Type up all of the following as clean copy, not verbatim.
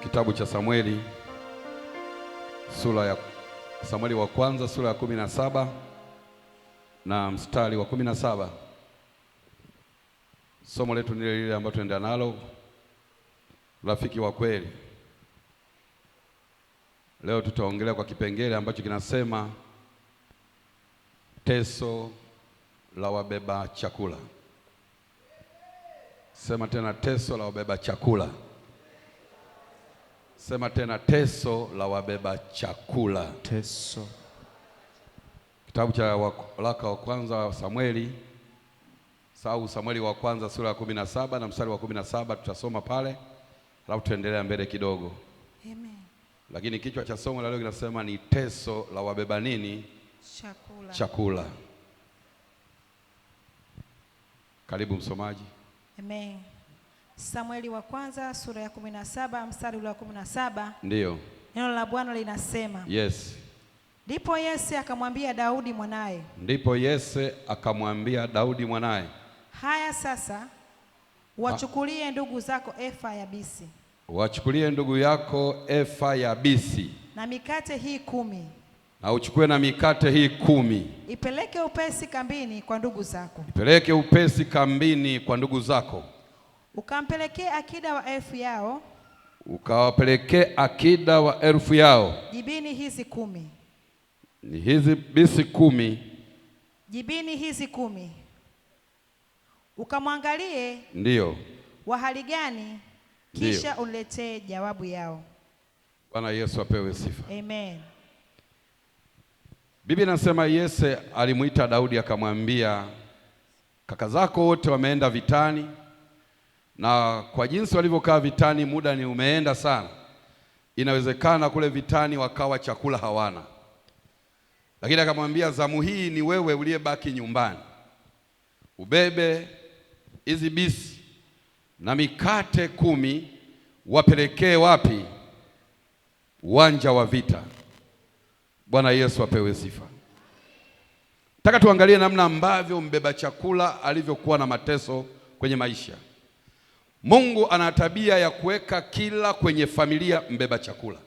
Kitabu cha Samueli Samueli wa kwanza sura ya 17 na mstari wa 17. Somo letu ni lile ambalo tunaenda nalo, rafiki wa kweli. Leo tutaongelea kwa kipengele ambacho kinasema teso la wabeba chakula. Sema tena, teso la wabeba chakula. Sema tena, teso la wabeba chakula. Teso. Kitabu cha waraka wa kwanza wa Samueli wa kwanza sura ya 17 na mstari wa 17 tutasoma pale, alafu tuendelea mbele kidogo. Amen. Lakini kichwa cha somo la leo kinasema ni teso la wabeba nini? Chakula. Chakula. Karibu msomaji. Amen. Samueli wa kwanza sura ya 17 mstari wa 17. Ndiyo. Neno la Bwana linasema. Yes. Ndipo Yese akamwambia Daudi mwanaye. Haya sasa, wachukulie ndugu zako efa ya bisi. Wachukulie ndugu yako efa ya bisi. Na mikate hii 10. Na uchukue na mikate hii 10. Ipeleke upesi kambini kwa ndugu zako. Ipeleke upesi kambini kwa ndugu zako. Ukampelekee akida wa elfu yao. Ukawapelekee akida wa elfu yao. Jibini hizi 10. Ni hizi bisi 10. Jibini hizi 10. Ukamwangalie. Ndiyo. Wa hali gani, kisha uniletee jawabu yao. Bwana Yesu apewe sifa. Amen. Biblia inasema Yese alimuita Daudi akamwambia, kaka zako wote wameenda vitani, na kwa jinsi walivyokaa vitani muda ni umeenda sana, inawezekana kule vitani wakawa chakula hawana. Lakini akamwambia, zamu hii ni wewe uliyebaki nyumbani, ubebe hizi bisi na mikate 10, wapelekee wapi? Uwanja wa vita. Bwana Yesu apewe sifa. Nataka tuangalie namna ambavyo mbeba chakula alivyokuwa na mateso kwenye maisha. Mungu ana tabia ya kuweka kila kwenye familia mbeba chakula.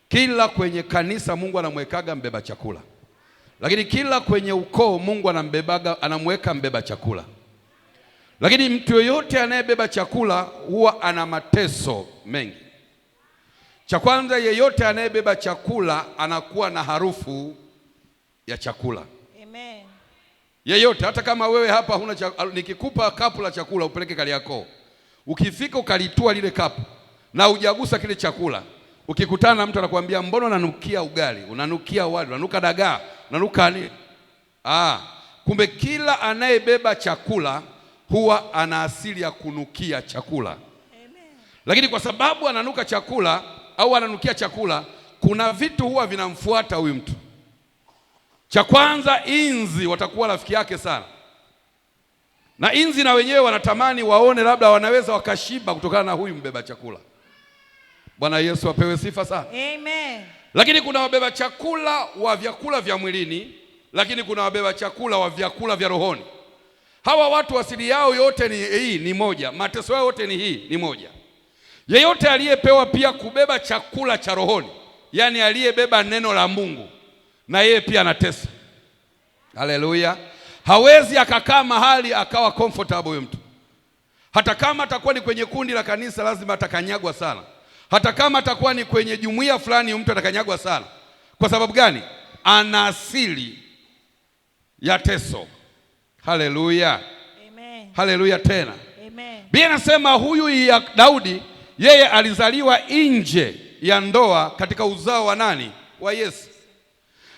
Kila kwenye kanisa Mungu anamwekaga mbeba chakula. Lakini kila kwenye ukoo Mungu anamweka mbeba chakula. Lakini mtu yoyote anayebeba chakula huwa ana mateso mengi. Cha kwanza, yeyote anayebeba chakula anakuwa na harufu ya chakula. Amen. Yeyote, hata kama wewe hapa huna nikikupa kapu la chakula upeleke Kariakoo, ukifika ukalitua lile kapu na hujagusa kile chakula, ukikutana na mtu anakuambia, mbona unanukia ugali, unanukia wali, unanuka dagaa, unanuka nini? Kumbe kila anayebeba chakula huwa ana asili ya kunukia chakula. Amen. Lakini kwa sababu ananuka chakula au ananukia chakula, kuna vitu huwa vinamfuata huyu mtu. Cha kwanza, inzi watakuwa rafiki yake sana, na inzi na wenyewe wanatamani waone labda wanaweza wakashiba kutokana na huyu mbeba chakula. Bwana Yesu apewe sifa sana. Amen. Lakini kuna wabeba chakula wa vyakula vya mwilini, lakini kuna wabeba chakula wa vyakula vya rohoni. Hawa watu asili yao yote ni moja, mateso yao yote ni moja. Yeyote aliyepewa pia kubeba chakula cha rohoni, yani aliyebeba neno la Mungu, na yeye pia anatesa. Haleluya. Hawezi akakaa mahali akawa comfortable huyo mtu. Hata kama atakuwa ni kwenye kundi la kanisa, lazima atakanyagwa sana. Hata kama atakuwa ni kwenye jumuiya fulani, mtu atakanyagwa sana. Kwa sababu gani? Ana asili ya teso. Haleluya. Amen. Haleluya tena. Amen. Biblia inasema huyu ya Daudi, yeye alizaliwa nje ya ndoa katika uzao wa nani? Wa Yese.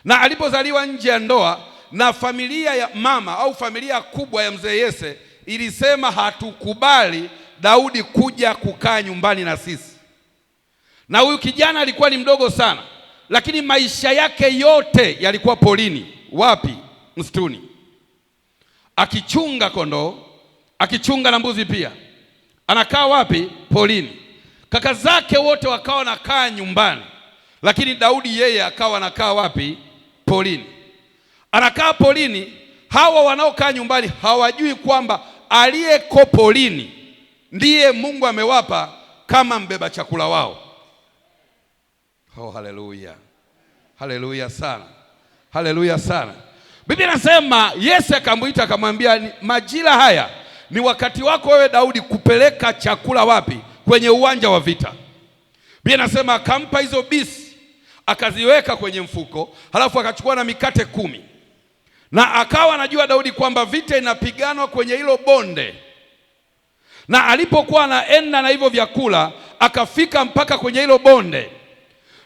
Na alipozaliwa nje ya ndoa, na familia ya mama au familia kubwa ya mzee Yese ilisema, hatukubali Daudi kuja kukaa nyumbani na sisi. Na huyu kijana alikuwa ni mdogo sana, lakini maisha yake yote yalikuwa polini. Wapi? Msituni, akichunga kondoo, akichunga na mbuzi pia. Anakaa wapi? Polini. Kaka zake wote wakawa wanakaa nyumbani, lakini Daudi yeye akawa anakaa wapi? Polini. Anakaa polini. Hawa wanaokaa nyumbani hawajui kwamba aliyeko polini ndiye Mungu amewapa kama mbeba chakula wao. Oh, haleluya. Haleluya sana. Haleluya sana. Biblia inasema Yesu akamuita akamwambia, majira haya ni wakati wako wewe Daudi kupeleka chakula wapi? Kwenye uwanja wa vita. Biblia inasema akampa hizo bisi, akaziweka kwenye mfuko, halafu akachukua na mikate 10. Na akawa anajua Daudi kwamba vita inapiganwa kwenye hilo bonde. Na alipokuwa anaenda na hivyo vyakula, akafika mpaka kwenye hilo bonde.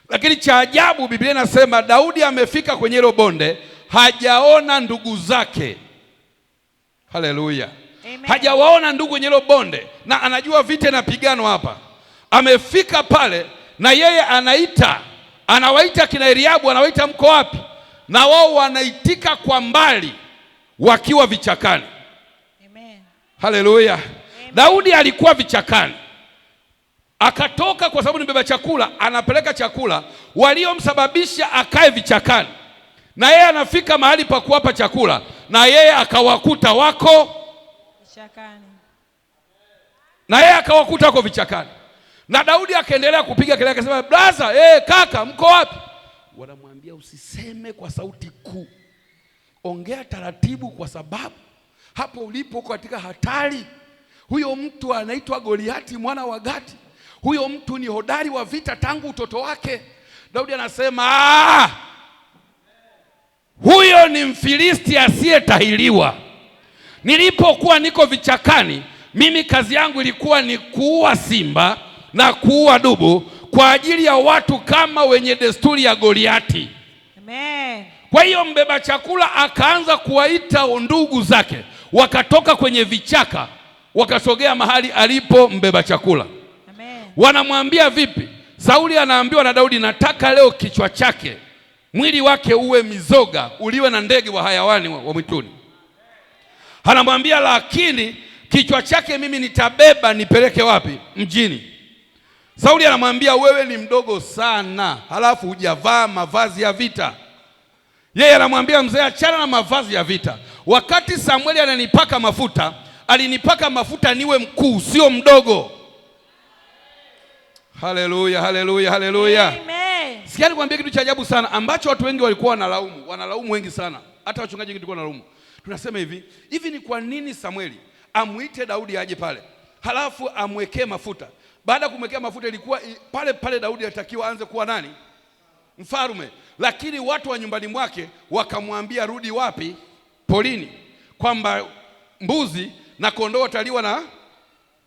Lakini cha ajabu, Biblia inasema Daudi amefika kwenye hilo bonde, hajaona ndugu zake. Haleluya. Hajawaona ndugu kwenye hilo bonde, na anajua vita inapiganwa hapa. Amefika pale na yeye anawaita kina Eliabu, anawaita mko wapi? Na wao wanaitika kwa mbali wakiwa vichakani. Amen. Haleluya. Daudi alikuwa vichakani. Akatoka kwa sababu ni mbeba chakula, anapeleka chakula, waliomsababisha akae vichakani. Na yeye anafika mahali pa kuwapa chakula, na yeye akawakuta wako vichakani. Na yeye akawakuta wako vichakani. Na Daudi akaendelea kupiga kelele akasema, "Brother, kaka, mko wapi?" Wanamwambia, "Usiseme kwa sauti kuu. Ongea taratibu kwa sababu hapo ulipo katika hatari. Huyo mtu anaitwa Goliati mwana wa Gati. Huyo mtu ni hodari wa vita tangu utoto wake." Daudi anasema, huyo ni Mfilisti asiyetahiriwa. Nilipokuwa niko vichakani, mimi kazi yangu ilikuwa ni kuua simba na kuua dubu kwa ajili ya watu kama wenye desturi ya Goliati. Amen. Kwa hiyo mbeba chakula akaanza kuwaita ndugu zake, wakatoka kwenye vichaka, wakasogea mahali alipo mbeba chakula. Amen. Wanamwambia, "Vipi?" Sauli anaambiwa na Daudi, "Nataka leo kichwa chake, mwili wake uwe mizoga, uliwe na ndege wa hayawani wa mwituni." Anamwambia, "Lakini kichwa chake mimi nitabeba nipeleke wapi? Mjini." Sauli anamwambia, "Wewe ni mdogo sana, halafu hujavaa mavazi ya vita." Yeye anamwambia, "Mzee, achana na mavazi ya vita. Wakati Samueli ananipaka mafuta, alinipaka mafuta niwe mkuu, sio mdogo." Haleluya, haleluya, haleluya. Amen. Sikia nikwambie kitu cha ajabu sana ambacho watu wengi walikuwa wanalaumu wengi sana. Hata wachungaji wengi tulikuwa wanalaumu. Tunasema hivi ni kwa nini Samueli amuite Daudi aje pale, halafu amwekee mafuta? Baada ya kumwekea mafuta ilikuwa pale Daudi alitakiwa aanze kuwa nani? Mfalme. Lakini watu wa nyumbani mwake wakamwambia rudi wapi? Polini, kwamba mbuzi na kondoo wataliwa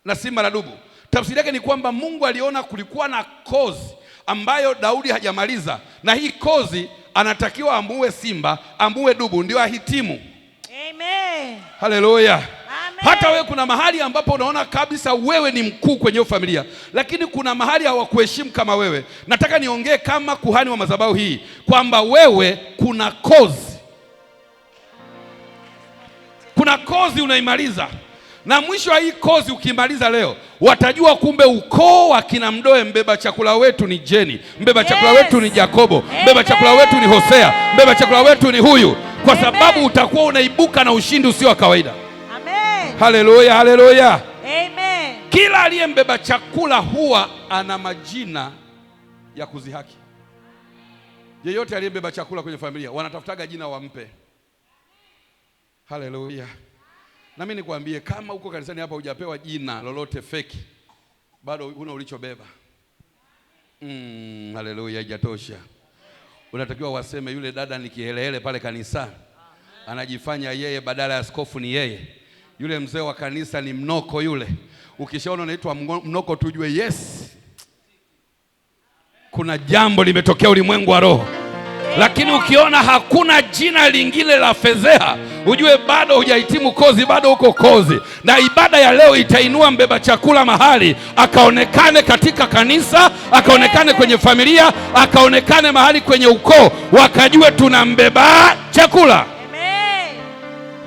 na simba na dubu. Tafsiri yake ni kwamba Mungu aliona kulikuwa na kozi ambayo Daudi hajamaliza, na hii kozi anatakiwa amue simba, amue dubu, ndio ahitimu. Amen. Haleluya. Amen. Hata wewe kuna mahali ambapo unaona kabisa wewe ni mkuu kwenye familia, lakini kuna mahali hawakuheshimu kama wewe. Nataka niongee kama kuhani wa madhabahu hii kwamba wewe kuna kozi unaimaliza, na mwisho wa hii kozi ukimaliza leo, watajua kumbe ukoo wa kina Mdoe mbeba chakula wetu ni Jeni, mbeba chakula wetu ni Yakobo, mbeba chakula wetu ni Hosea, mbeba chakula wetu ni huyu, kwa sababu utakuwa unaibuka na ushindi usio wa kawaida. Amen. Haleluya, haleluya. Amen. Kila aliyembeba chakula huwa ana majina ya kuzihaki. Yeyote aliyembeba chakula kwenye familia wanatafutaga jina wampe. Haleluya. Na mimi nikwambie, kama uko kanisani hapa hujapewa jina lolote feki, bado huna ulichobeba. Haleluya, haijatosha. Unatakiwa waseme yule dada ni kihelehele pale kanisani, anajifanya yeye badala ya askofu ni yeye. Yule mzee wa kanisa ni mnoko yule. Ukishaona unaitwa mnoko tujue yes, kuna jambo limetokea ulimwengu wa roho. Lakini ukiona hakuna jina lingine la fedheha, ujue bado hujahitimu kozi, bado uko kozi. Na ibada ya leo itainua mbeba chakula mahali, akaonekane katika kanisa, akaonekane kwenye familia, akaonekane mahali kwenye ukoo, wakajue tuna mbeba chakula. Amen.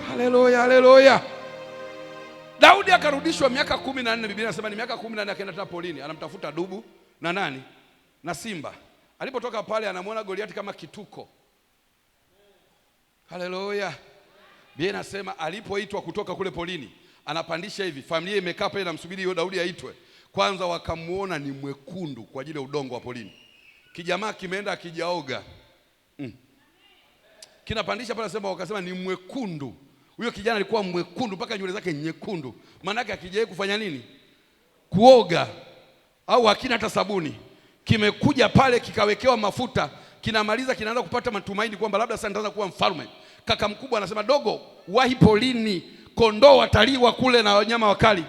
Haleluya, haleluya. Daudi akarudishwa miaka 14. Biblia inasema ni miaka 14 akaenda tena polini, anamtafuta dubu na nani? Na simba. Alipotoka pale anamwona Goliati kama kituko. Haleluya. Biblia inasema alipoitwa kutoka kule polini, anapandisha hivi, familia imekaa pale inamsubiri hiyo Daudi aitwe. Kwanza wakamuona ni mwekundu kwa ajili ya udongo wa polini. Kijamaa kimeenda akijaoga. Kinapandisha pale, sema wakasema ni mwekundu. Huyo kijana alikuwa mwekundu mpaka nywele zake nyekundu. Maana yake akijaye kufanya nini? Kuoga. Au hakina hata sabuni. Kimekuja pale kikawekewa mafuta, kinamaliza kinaanza kupata matumaini kwamba labda sasa nitaanza kuwa mfalme. Kaka mkubwa anasema, dogo, wahi polini, kondoo wataliwa kule na wanyama wakali.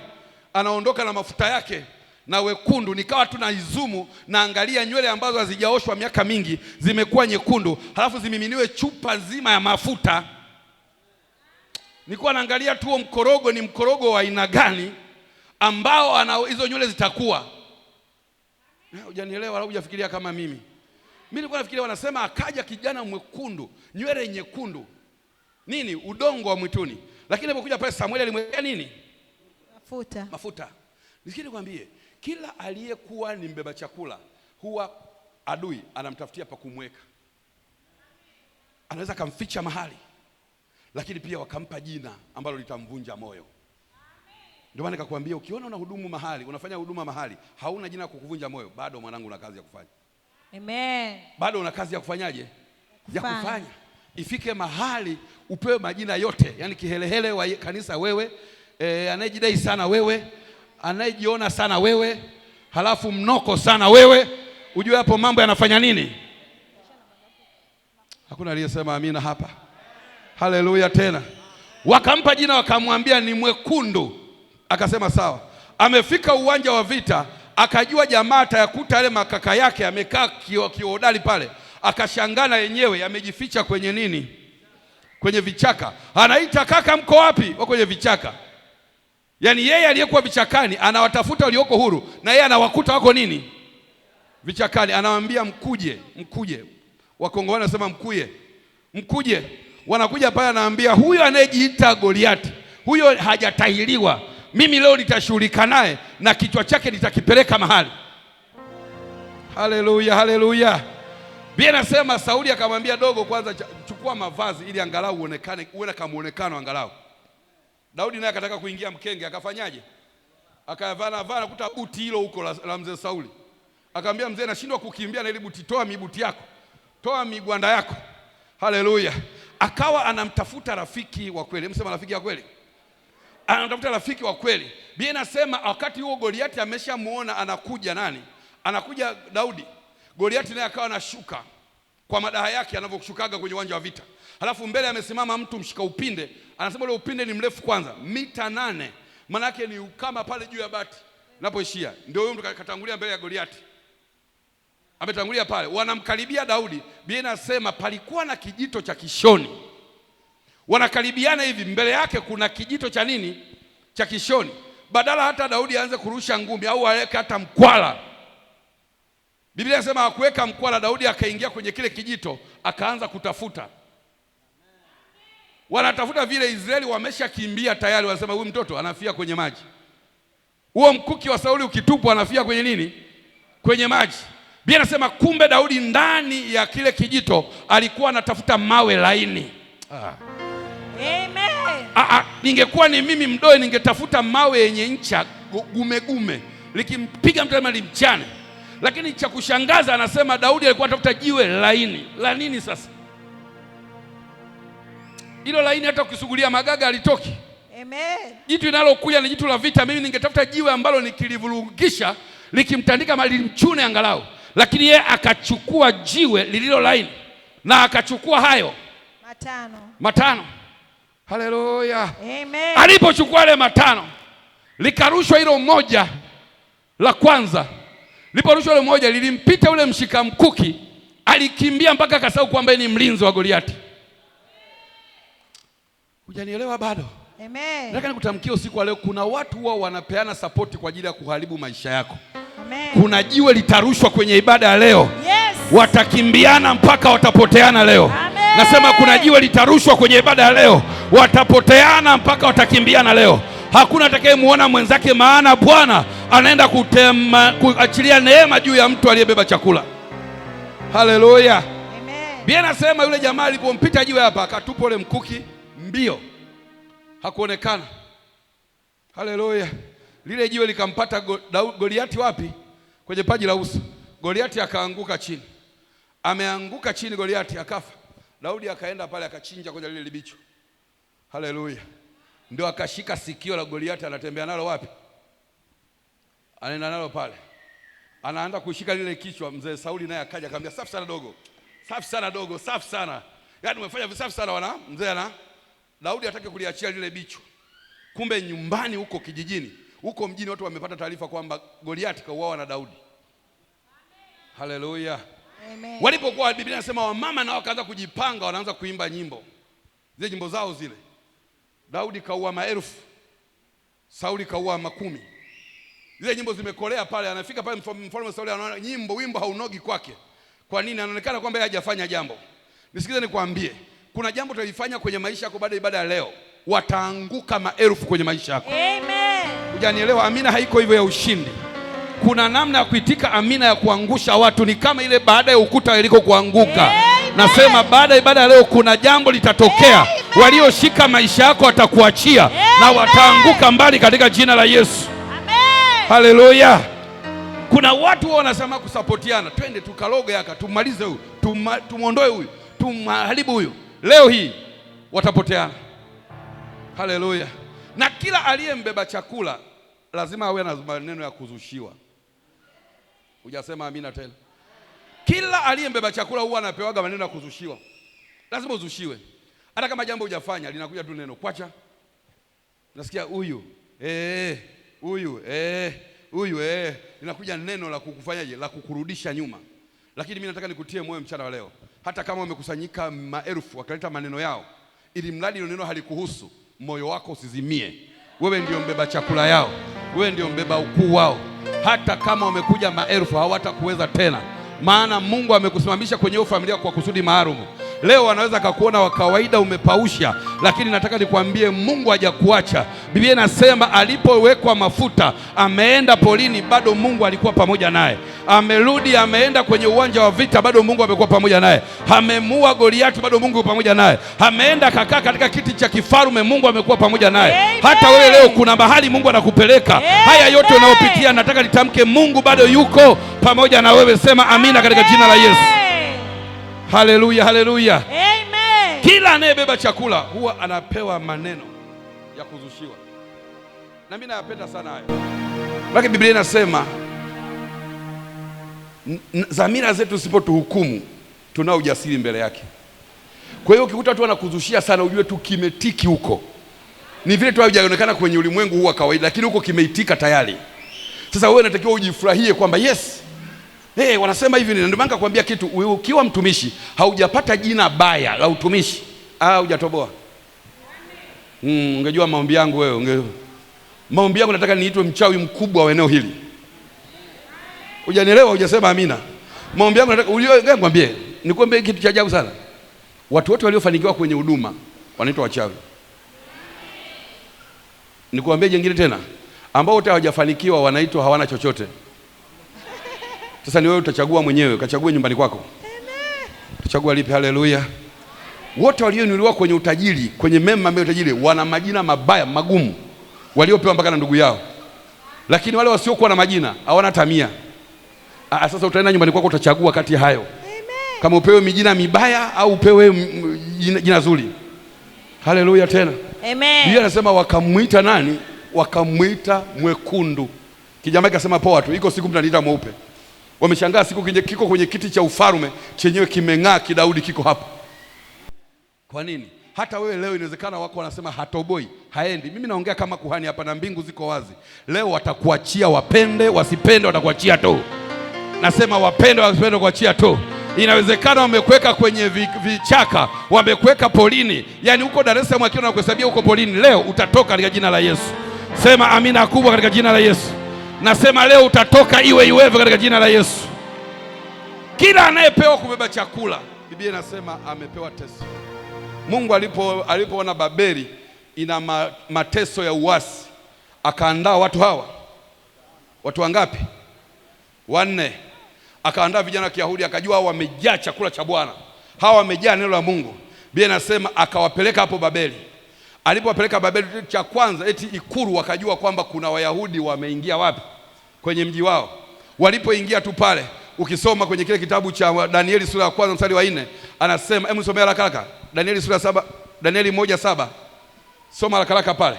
Anaondoka na mafuta yake na wekundu. Nikawa tu naizumu naangalia nywele ambazo hazijaoshwa miaka mingi zimekuwa nyekundu, halafu zimiminiwe chupa nzima ya mafuta. Nilikuwa naangalia tu mkorogo ni mkorogo wa aina gani ambao ana hizo nywele zitakuwa. Hujanielewa wala hujafikiria kama mimi. Mimi nilikuwa nafikiria wanasema akaja kijana mwekundu, nywele nyekundu. Nini? Udongo wa mwituni. Lakini alipokuja pale Samueli alimwekea nini? Mafuta. Nisikie nikwambie, kila aliyekuwa ni mbeba chakula huwa adui anamtafutia pa kumweka. Anaweza kumficha mahali, lakini pia wakampa jina ambalo litamvunja moyo. Ndio maana nikakwambia, ukiona una hudumu mahali, unafanya huduma mahali, hauna jina kukuvunja moyo, bado mwanangu una kazi ya kufanya. Amen. Bado una kazi ya kufanyaje? Ya kufanya. Ifike mahali upewe majina yote, yani kihelehele wa kanisa wewe, anayejidai sana wewe, anayejiona sana wewe, halafu mnoko sana wewe. Ujue hapo mambo yanafanya nini? Hakuna aliyesema amina hapa. Haleluya tena. Wakampa jina, wakamwambia ni mwekundu. Akasema sawa. Amefika uwanja wa vita, akajua jamaa atayakuta yale makaka yake amekaa kiodali pale. Akashangana yenyewe yamejificha kwenye nini? Kwenye vichaka. Anaita, kaka mko wapi? Wako kwenye vichaka. Yaani yeye aliyekuwa vichakani anawatafuta walioko huru, na yeye anawakuta wako nini? Vichakani. Anawaambia mkuje. Wakongo wanasema mkuje. Wanakuja pale, anaambia huyo anayejiita Goliati, huyo hajatahiriwa. Mimi leo nitashughulika naye na kichwa chake nitakipeleka mahali. Haleluya. Biblia inasema Sauli akamwambia, dogo, kwanza chukua mavazi ili angalau uonekane, uone kama muonekano angalau. Daudi naye akataka kuingia mkenge, akafanyaje? Akavana nakuta buti hilo huko la mzee Sauli. Akamwambia, mzee, nashindwa kukimbia na ile buti, toa mibuti yako. Toa migwanda yako. Haleluya. Akawa anamtafuta rafiki wa kweli. Msema rafiki wa kweli. Anamtafuta rafiki wa kweli. Biblia inasema wakati huo Goliati ameshamuona anakuja nani? Anakuja Daudi. Goliati naye akawa anashuka kwa madaha yake anavyoshukaga kwenye uwanja wa vita. Halafu mbele amesimama mtu mshika upinde. Anasema ule upinde ni mrefu kwanza, mita 8. Maana yake ni kama pale juu ya bati napoishia. Ndio huyo mtu katangulia mbele ya Goliati. Ametangulia pale. Wanamkaribia Daudi. Biblia inasema palikuwa na kijito cha Kishoni. Wanakaribiana hivi, mbele yake kuna kijito cha nini? Cha Kishoni. Badala hata Daudi aanze kurusha ngumi au aweke hata mkwala, Biblia inasema hakuweka mkwala. Daudi akaingia kwenye kile kijito, akaanza kutafuta. Wanatafuta vile Israeli wameshakimbia tayari, wanasema huyu mtoto anafia kwenye maji. Huo mkuki wa Sauli ukitupwa anafia kwenye nini? Kwenye maji. Biblia inasema kumbe Daudi ndani ya kile kijito alikuwa anatafuta mawe laini. Amen. Ningekuwa ni mimi mdoe, ningetafuta mawe yenye ncha gume, likimpiga mtu kama limchane. Lakini cha kushangaza anasema Daudi alikuwa anatafuta jiwe laini. La nini sasa? Hilo laini hata ukisugulia magaga alitoki. Amen. Jitu linalokuja ni jitu la vita. Mimi ningetafuta jiwe ambalo nikilivurungisha likimtandika mali mchune angalau. Lakini yeye akachukua jiwe lililo laini na akachukua hayo matano. Haleluya. Amen. Alipochukua ile matano, likarushwa hilo moja la kwanza. Liporushwa ile moja lilimpita ule mshika mkuki, alikimbia mpaka akasahau kwamba ni mlinzi wa Goliati. Hujanielewa bado? Amen. Nataka nikutamkie usiku wa leo, kuna watu wao wanapeana support kwa ajili ya kuharibu maisha yako. Amen. Kuna jiwe litarushwa kwenye ibada ya leo. Yes. Watakimbiana mpaka watapoteana leo. Amen. Nasema kuna jiwe litarushwa kwenye ibada ya leo. Watapoteana mpaka watakimbiana leo. Hakuna atakayemuona mwenzake, maana Bwana anaenda kuachilia neema juu ya mtu aliyebeba chakula. Haleluya. Amen. Biblia inasema yule jamaa alipompita jiwe hapa, akatupa ule mkuki mbio. Hakuonekana. Haleluya. Lile jiwe likampata Goliati wapi? Kwenye paji la uso. Goliati akaanguka chini. Ameanguka chini Goliati akafa. Daudi akaenda pale akachinja kwenye lile libicho. Haleluya. Ndio akashika sikio la Goliati, anatembea nalo wapi? Anaenda nalo pale. Anaanza kushika lile kichwa. Mzee Sauli naye akaja akamwambia, safi sana dogo. Safi sana dogo, safi sana. Yaani umefanya visafi sana wana. Mzee ana Daudi hataki kuliachia lile bicho. Kumbe nyumbani huko kijijini, huko mjini watu wamepata taarifa kwamba Goliati kauawa na Daudi. Haleluya. Amen. Walipokuwa Biblia inasema wamama nao wakaanza kujipanga, wanaanza kuimba nyimbo. Zile nyimbo zao zile. Daudi kaua maelfu. Sauli kaua makumi. Zile nyimbo zimekolea pale, anafika pale mfalme Sauli anaona wimbo haunogi kwake. Kwa nini? Anaonekana kwamba yeye hajafanya jambo. Nisikize nikwambie, kuna jambo tulifanya kwenye maisha yako baada ya ibada ya leo, wataanguka maelfu kwenye maisha yako. Amen. Hujanielewa? Amina haiko hivyo ya ushindi. Kuna namna ya kuitika amina ya kuangusha watu, ni kama ile baada ya ukuta iliko kuanguka. Amen. Nasema baada ya ibada ya leo kuna jambo litatokea. Amen. Walioshika maisha yako watakuachia. Amen. Na wataanguka mbali katika jina la Yesu. Amen. Haleluya. Kuna watu wanasema kusapotiana, twende tukaloge yaka, tumalize huyu, tumuondoe huyu, tumharibu huyu. Leo hii watapoteana. Haleluya. Na kila aliyembeba chakula lazima awe na maneno ya kuzushiwa. Hujasema amina tena. Kila aliyembeba chakula huwa anapewaga maneno ya kuzushiwa. Lazima uzushiwe. Hata kama jambo hujafanya linakuja tu neno kwacha. Nasikia huyu huyu linakuja neno la kukufanyaje, la kukurudisha nyuma. Lakini mimi nataka nikutie moyo mchana wa leo. Hata kama wamekusanyika maelfu wakaleta maneno yao, ili mradi neno halikuhusu, moyo wako usizimie. Wewe ndio mbeba chakula yao. Wewe ndio mbeba ukuu wao. Hata kama wamekuja maelfu hawatakuweza tena, maana Mungu amekusimamisha kwenye hiyo familia kwa kusudi maalum. Leo wanaweza kukuona wa kawaida umepausha, lakini nataka nikwambie Mungu hajakuacha. Biblia inasema alipowekwa mafuta ameenda polini, bado Mungu alikuwa pamoja naye. Amerudi ameenda kwenye uwanja wa vita, bado Mungu amekuwa pamoja naye. Amemuua Goliati, bado Mungu pamoja naye. Ameenda kakaa katika kiti cha kifarume, Mungu amekuwa pamoja naye. Hata wewe leo kuna mahali Mungu anakupeleka. Haya yote unayopitia nataka nitamke Mungu bado yuko pamoja na wewe. Sema amina katika jina la Yesu. Haleluya, haleluya. Amen. Kila anayebeba chakula huwa anapewa maneno ya kuzushiwa. Na mimi napenda sana hayo. Lakini Biblia inasema dhamira zetu zisipotuhukumu tunao ujasiri mbele yake. Kwa hiyo ukikuta watu wanakuzushia sana, ujue tu kimetiki huko. Ni vile tu haijaonekana kwenye ulimwengu huu wa kawaida, lakini huko kimeitika tayari. Sasa wewe unatakiwa ujifurahie kwamba yes, wanasema hivi. Ndio maana nakwambia kitu, ukiwa mtumishi haujapata jina baya la utumishi, hujatoboa. Ungejua maombi yangu wewe, maombi yangu nataka niitwe mchawi mkubwa wa eneo hili. Hujanielewa? Hujasema amina. Maombi yangu nataka nikwambie, nikwambie kitu cha ajabu sana. Watu wote waliofanikiwa kwenye huduma wanaitwa wachawi. Nikwambie jingine tena, ambao wote hawajafanikiwa wanaitwa hawana chochote. Sasa ni wewe utachagua mwenyewe, ukachague nyumbani kwako. Amen. Utachagua lipi? Haleluya. Wote walioinuliwa kwenye utajiri, kwenye mema mbele utajiri, wana majina mabaya magumu waliopewa mpaka na ndugu yao. Lakini wale wasiokuwa na majina hawana tamia. Sasa utaenda nyumbani kwako, utachagua kati ya hayo. Amen. Kama upewe mijina mibaya au upewe jina zuri. Haleluya tena. Amen. Biblia inasema wakamuita nani? Wakamuita mwekundu. Kijana akasema poa tu, iko siku mtaniita mweupe. Wameshangaa siku kiko kwenye kiti cha ufarume chenyewe kimeng'aa kidaudi kiko hapa. Kwa nini? Hata wewe leo inawezekana wako wanasema hatoboi, haendi. Mimi naongea kama kuhani hapa na mbingu ziko wazi. Leo watakuachia, wapende wasipende watakuachia tu. Nasema wapende wasipende kuachia tu. Inawezekana wamekuweka kwenye vichaka, wamekuweka polini. Yaani huko Dar es Salaam akiwa anakuhesabia huko polini, leo utatoka katika jina la Yesu. Sema amina kubwa katika jina la Yesu. Nasema leo utatoka iwewe katika jina la Yesu. Kila anayepewa kubeba chakula, Biblia inasema amepewa teso. Mungu alipoona Babeli ina mateso ya uasi, akaandaa watu hawa. Watu wangapi? 4. Akaandaa vijana wa Kiyahudi, akajua hawa wamejaa chakula cha Bwana, hawa wamejaa neno la Mungu. Biblia inasema akawapeleka hapo Babeli. alipowapeleka Babeli, cha kwanza eti ikulu wakajua kwamba kuna Wayahudi wameingia wapi? Kwenye mji wao. Walipoingia tu pale, ukisoma kwenye kile kitabu cha Danieli sura ya kwanza mstari wa 4, anasema, hebu nisomea haraka Danieli sura 7, Danieli 1:7. Soma haraka pale,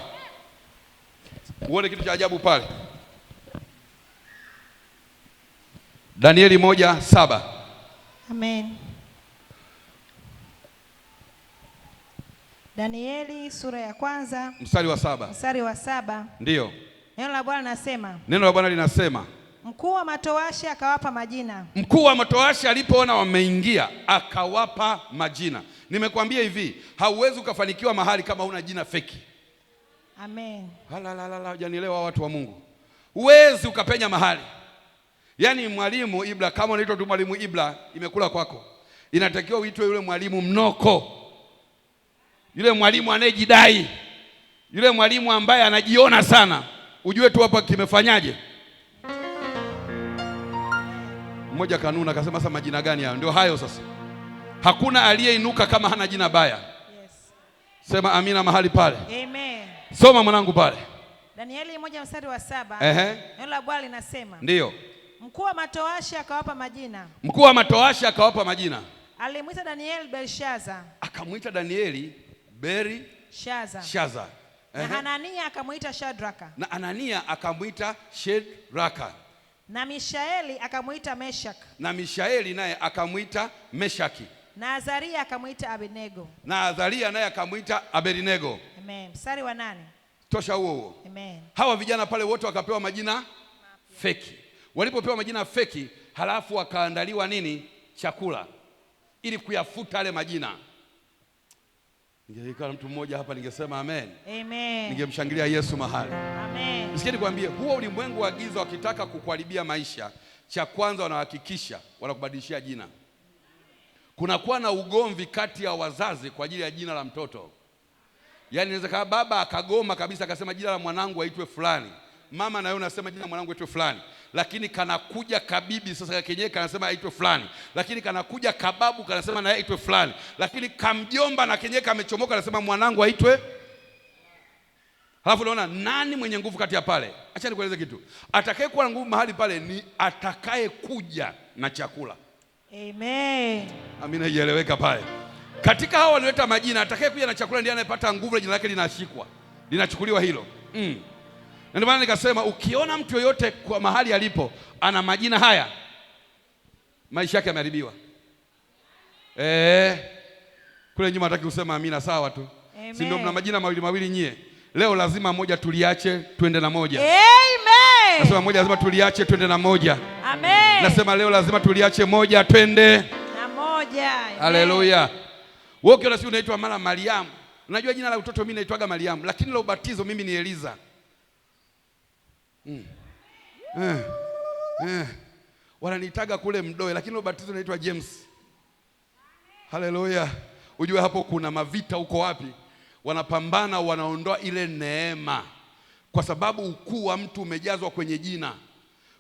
uone kitu cha ajabu pale. Danieli 1:7. Amen. Danieli sura ya kwanza mstari wa 7. Mstari wa 7. Ndio. Neno la Bwana linasema. Neno la Bwana linasema, mkuu wa matowashi akawapa majina. Mkuu wa matowashi alipoona wameingia akawapa majina. Nimekwambia hivi, hauwezi ukafanikiwa mahali kama una jina feki. Amen. Hujanielewa watu wa Mungu. Huwezi ukapenya mahali. Yaani mwalimu Ibra, kama unaitwa tu mwalimu Ibra, imekula kwako. Inatakiwa uitwe yule mwalimu mnoko. Yule mwalimu anayejidai. Yule mwalimu ambaye anajiona sana. Ujue tu hapa kimefanyaje? Mmoja kanuna akasema, sasa majina gani hayo? Ndio hayo sasa. Hakuna aliyeinuka kama hana jina baya. Yes. Sema amina mahali pale. Amen. Soma mwanangu pale. Danieli 1 mstari wa 7. Neno la Bwana linasema. Ndio. Mkuu wa matowashi akawapa majina. Mkuu wa matowashi akawapa majina. Alimwita Danieli Belshaza. Akamwita Danieli Shaza. Na Hanania akamwita Shadraka. Na Anania akamwita Shedraka. Na Mishaeli akamwita Meshak. Na Mishaeli naye akamwita Meshaki. Na Azaria akamwita Abednego. Na Azaria naye akamwita Abednego. Amen. Mstari wa 8. Tosha huo. Amen. Hawa vijana pale wote wakapewa majina feki. Walipopewa majina feki, halafu wakaandaliwa nini? Chakula. Ili kuyafuta yale majina. Ningekaa mtu mmoja hapa ningesema amen. Amen. Ningemshangilia Yesu mahali. Amen. Nisikie nikwambie, huo ulimwengu wa giza wakitaka kukuharibia maisha, cha kwanza wanahakikisha wanakubadilishia jina. Kunakuwa na ugomvi kati ya wazazi kwa ajili ya jina la mtoto. Yaani inaweza kama baba akagoma kabisa akasema jina la mwanangu aitwe fulani. Mama na yeye unasema jina la mwanangu aitwe fulani. Lakini kanakuja kabibi sasa kenyewe kanasema aitwe fulani. Lakini kanakuja kababu kanasema na yeye aitwe fulani. Lakini kamjomba na kenyewe kamechomoka anasema mwanangu aitwe. Halafu unaona nani mwenye nguvu kati ya pale? Acha nikueleze kitu. Atakaye kuwa na nguvu mahali pale ni atakaye kuja na chakula. Amen. Amina, ieleweka pale. Katika hao walioleta majina, atakaye kuja na chakula ndiye anayepata nguvu na jina lake linashikwa. Linachukuliwa hilo. Na ndio maana nikasema ukiona mtu yoyote kwa mahali alipo ana majina haya, maisha yake yameharibiwa. Kule nyuma hataki kusema amina, sawa tu. Si ndio mna majina mawili nyie? Leo lazima moja tuliache twende na moja. Amen. Nasema moja lazima tuliache twende na moja. Amen. Nasema leo lazima tuliache moja twende na moja. Haleluya. Wewe ukiona si unaitwa mara Mariamu. Unajua jina la utoto mimi naitwaga Mariamu, lakini la ubatizo mimi ni Eliza. Wananiitaga kule Mdoe, lakini la ubatizo naitwa James. Haleluya. Ujue hapo kuna mavita uko wapi? Wanapambana, wanaondoa ile neema. Kwa sababu ukuu wa mtu umejazwa kwenye jina.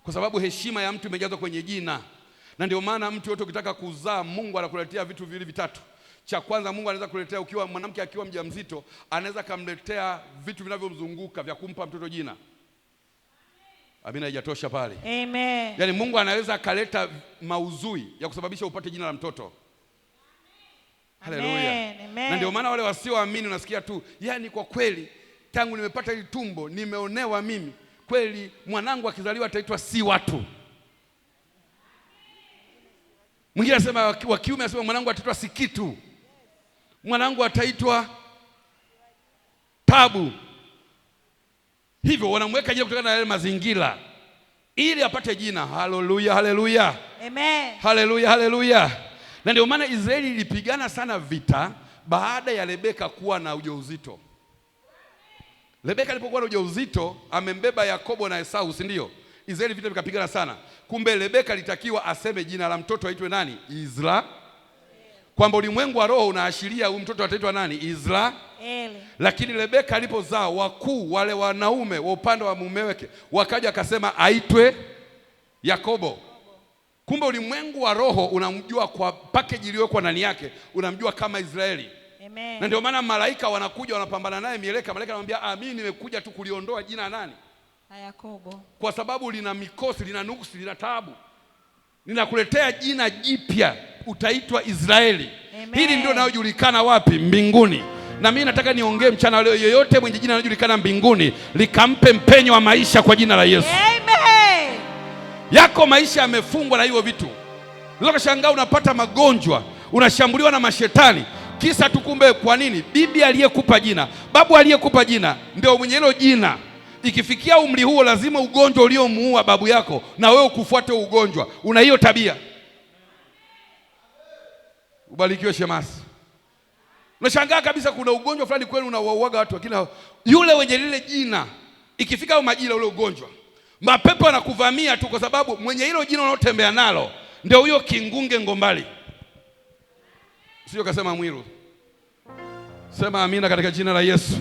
Kwa sababu heshima ya mtu imejazwa kwenye jina. Na ndio maana mtu yote ukitaka kuzaa, Mungu anakuletea vitu viwili vitatu. Cha kwanza, Mungu anaweza kuletea, ukiwa mwanamke akiwa mjamzito, anaweza kumletea vitu vinavyomzunguka vya kumpa mtoto jina. Amina, haijatosha pale. Amen. Yaani Mungu anaweza akaleta mauzui ya kusababisha upate jina la mtoto. Haleluya. Na ndio maana wale wasioamini unasikia tu, yaani kwa kweli tangu nimepata hili tumbo nimeonewa mimi. Kweli mwanangu akizaliwa ataitwa si watu. Mwingine anasema wa kiume anasema mwanangu ataitwa si kitu. Mwanangu ataitwa tabu. Hivyo wanamweka jina kutokana na yale mazingira ili apate jina. Haleluya, haleluya. Amen. Haleluya, haleluya. Na ndio maana Israeli ilipigana sana vita baada ya Rebeka kuwa na ujauzito. Rebeka alipokuwa na ujauzito, amembeba Yakobo na Esau, si ndio? Israeli vita vikapigana sana. Kumbe Rebeka alitakiwa aseme jina la mtoto aitwe nani? Israeli. Kwamba ulimwengu wa roho unaashiria huyu mtoto ataitwa nani? Israeli. Lakini Rebeka alipozaa, wakuu wale wanaume wa upande wa mume wake wakaja akasema aitwe Yakobo. Kumbe ulimwengu wa roho unamjua kwa package iliyowekwa ndani yake, unamjua kama Israeli. Amen. Na ndio maana malaika wanakuja wanapambana naye mieleka. Malaika anamwambia mimi nimekuja tu kuliondoa jina nani? La Yakobo. Kwa sababu lina mikosi, lina nuksi, lina taabu. Ninakuletea jina jipya, utaitwa Israeli. Amen. Hili ndio linalojulikana wapi? Mbinguni. Na mimi nataka niongee mchana leo, yeyote mwenye jina linalojulikana mbinguni likampe mpenyo wa maisha kwa jina la Yesu. Amen. Yako maisha yamefungwa na hivyo vitu. Unaweza kushangaa unapata magonjwa, unashambuliwa na mashetani. Kisa tukumbe kwa nini? Bibi aliyekupa jina, babu aliyekupa jina ndio mwenye hilo jina. Ikifikia umri huo lazima ugonjwa uliomuua babu yako na wewe ukufuate ugonjwa. Una hiyo tabia. Ubarikiwe shemasi. Unashangaa kabisa kuna ugonjwa fulani kweli unawauaga watu, lakini yule wenye lile jina ikifika majira ule ugonjwa, mapepo yanakuvamia tu kwa sababu mwenye hilo jina unaotembea nalo ndio huyo kingunge ngombali. Sio kasema Mwiru. Sema amina katika jina la Yesu.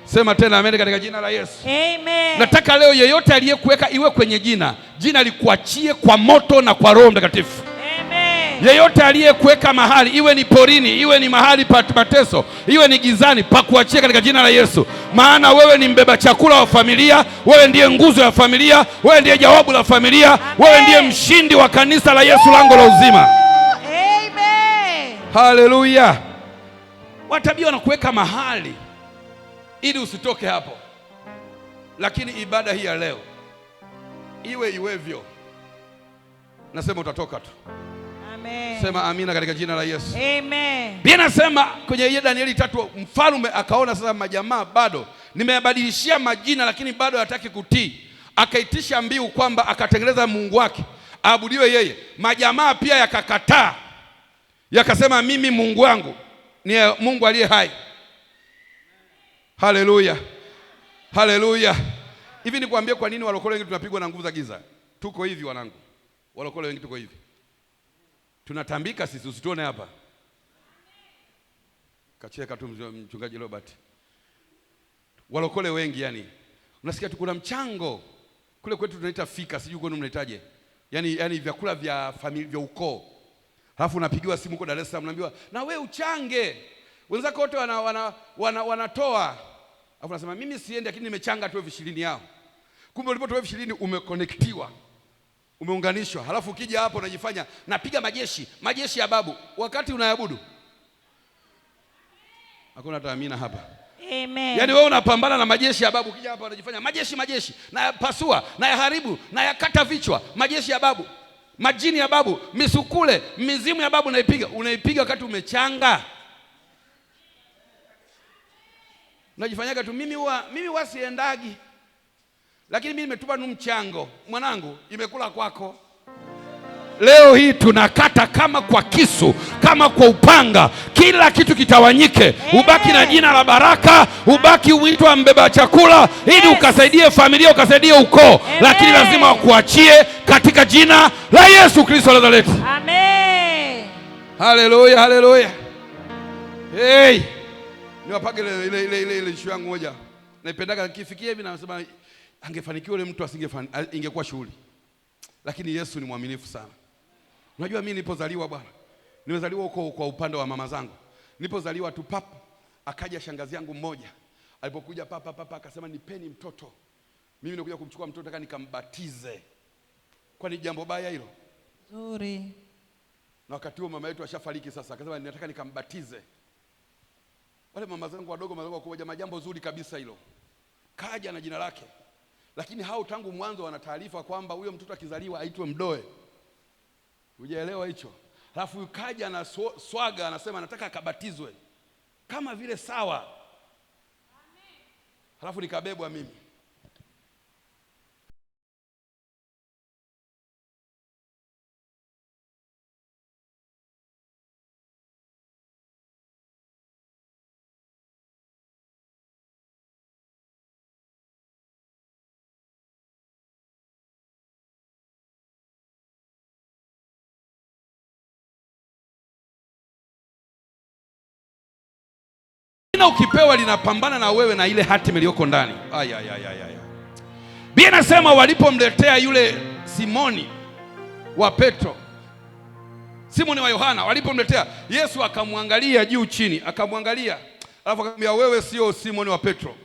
Sema tena amen katika jina la Yesu. Amen. Nataka leo yeyote aliyekuweka iwe kwenye jina likuachie kwa moto na kwa Roho Mtakatifu. Amen. Yeyote aliyekuweka mahali, iwe ni porini, iwe ni mahali pa mateso, iwe ni gizani, pakuachie katika jina la Yesu. Maana wewe ni mbeba chakula wa familia, wewe ndiye nguzo ya familia, wewe ndiye jawabu la familia. Amen. Wewe ndiye mshindi wa kanisa la Yesu, lango la uzima. Amen. Haleluya. Watabia wanakuweka mahali ili usitoke hapo. Lakini ibada hii ya leo iwe iwevyo, nasema utatoka tu. Amen. Sema amina katika jina la Yesu. Amen. Pia nasema kwenye Danieli 3, mfalme akaona sasa majamaa bado nimeyabadilishia majina, lakini bado hataki kutii. Akaitisha mbiu kwamba akatengeneza mungu wake aabudiwe yeye. Majamaa pia yakakataa, yakasema mimi Mungu wangu ni Mungu aliye hai. Haleluya. Haleluya. Hivi nikwambie kwa nini walokole wengi tunapigwa na nguvu za giza? Tuko hivi wanangu. Walokole wengi tuko hivi. Tunatambika sisi, usituone hapa. Kacheka tu mchungaji Robert. Walokole wengi yani. Unasikia tu kuna mchango. Kule kwetu tunaita fika, sijui kwenu mnaitaje. Yani vyakula vya familia vya ukoo. Halafu unapigiwa simu kwa Dar es Salaam, unaambiwa na wewe uchange. Wenzako wote wanatoa. Alafu unasema mimi siende, lakini nimechanga tu 20 yao. Kumbe ulipotoa 20 umeconnectiwa. Umeunganishwa. Halafu ukija hapo unajifanya napiga majeshi ya babu wakati unayabudu. Hakuna taamina hapa. Amen. Yaani wewe unapambana na majeshi ya babu, ukija hapa unajifanya majeshi na yapasua na yaharibu na yakata vichwa, majeshi ya babu, majini ya babu, misukule, mizimu ya babu unaipiga wakati umechanga. Unajifanyaga tu mimi huwa siendagi. Lakini mimi nimetupa mchango. Mwanangu, imekula kwako. Leo hii tunakata kama kwa kisu, kama kwa upanga, kila kitu kitawanyike. Ubaki na jina la baraka, ubaki uitwa mbeba chakula, ili ukasaidie familia, ukasaidie ukoo. Lakini lazima wakuachie katika jina la Yesu Kristo wa Nazareti. Amen. Haleluya, haleluya. Hey, niwapage ile issue yangu moja. Naipendaga nikifikia hivi nasema angefanikiwa yule mtu ingekuwa shughuli. Lakini Yesu ni mwaminifu sana. Unajua mimi nilipozaliwa bwana, nimezaliwa huko kwa upande wa mama zangu. Nilipozaliwa tu papa, akaja shangazi yangu mmoja. Alipokuja papa akasema nipeni mtoto. Mimi nilikuja kumchukua mtoto nataka nikambatize. Kwani jambo baya hilo? Nzuri. Na wakati huo mama yetu ashafariki sasa, akasema nataka nikambatize. Wale mama zangu wadogo wakubwa, jambo zuri kabisa hilo. Kaja na jina lake. Lakini hao tangu mwanzo wana taarifa kwamba huyo mtoto akizaliwa aitwe Mdoe. Hujaelewa hicho? Alafu kaja na swaga anasema nataka akabatizwe. Kama vile sawa. Amen. Alafu nikabebwa mimi. Na ukipewa linapambana na wewe na ile hatima iliyoko ndani. Biblia inasema walipomletea yule Simoni wa Petro Simoni wa Yohana walipomletea Yesu, akamwangalia juu chini, akamwangalia, alafu akamwambia, wewe sio Simoni wa Petro,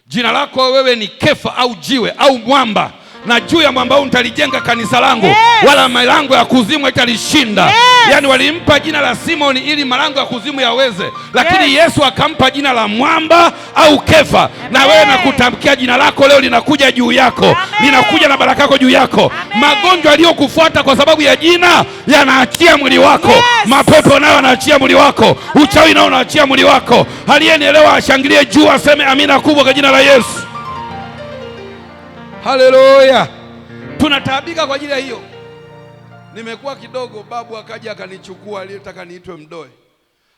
jina lako wewe ni Kefa, au jiwe au mwamba, na juu ya mwamba huu nitalijenga kanisa langu, wala milango ya kuzimu haitalishinda. Yani walimpa jina la Simoni ili malango ya kuzimu yaweze, lakini Yesu akampa jina la mwamba au Kefa. Na wewe nakutamkia jina lako leo linakuja juu yako, linakuja na baraka yako juu yako. Magonjwa yaliyokufuata kwa sababu ya jina yanaachia mwili wako. Mapepo nayo yanaachia mwili wako, uchawi nao unaachia mwili wako. Aliyenielewa ashangilie juu, aseme amina kubwa kwa jina la Yesu. Haleluya. Tunataabika kwa ajili ya hiyo. Nimekuwa kidogo, babu akaja akanichukua, aliyetaka niitwe mdoe.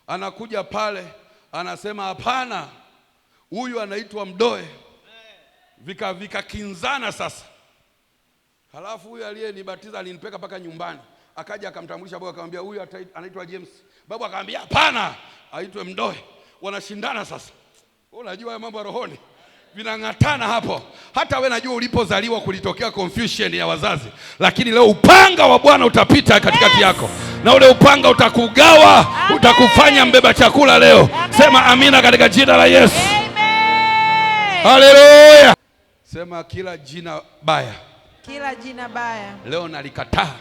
Anakuja pale, anasema hapana, huyu anaitwa mdoe. Vikakinzana sasa. Halafu huyu aliyenibatiza alinipeka mpaka nyumbani. Akaja akamtambulisha babu, akamwambia huyu anaitwa James. Babu akamwambia hapana, aitwe mdoe. Wanashindana sasa. Unajua mambo ya rohoni vinang'atana hapo. Hata wewe najua ulipozaliwa kulitokea confusion ya wazazi, lakini leo upanga wa Bwana utapita katikati yako, na ule upanga utakugawa, utakufanya mbeba chakula leo. Sema amina katika jina la Yesu. Haleluya. Sema kila jina baya, kila jina baya leo nalikataa.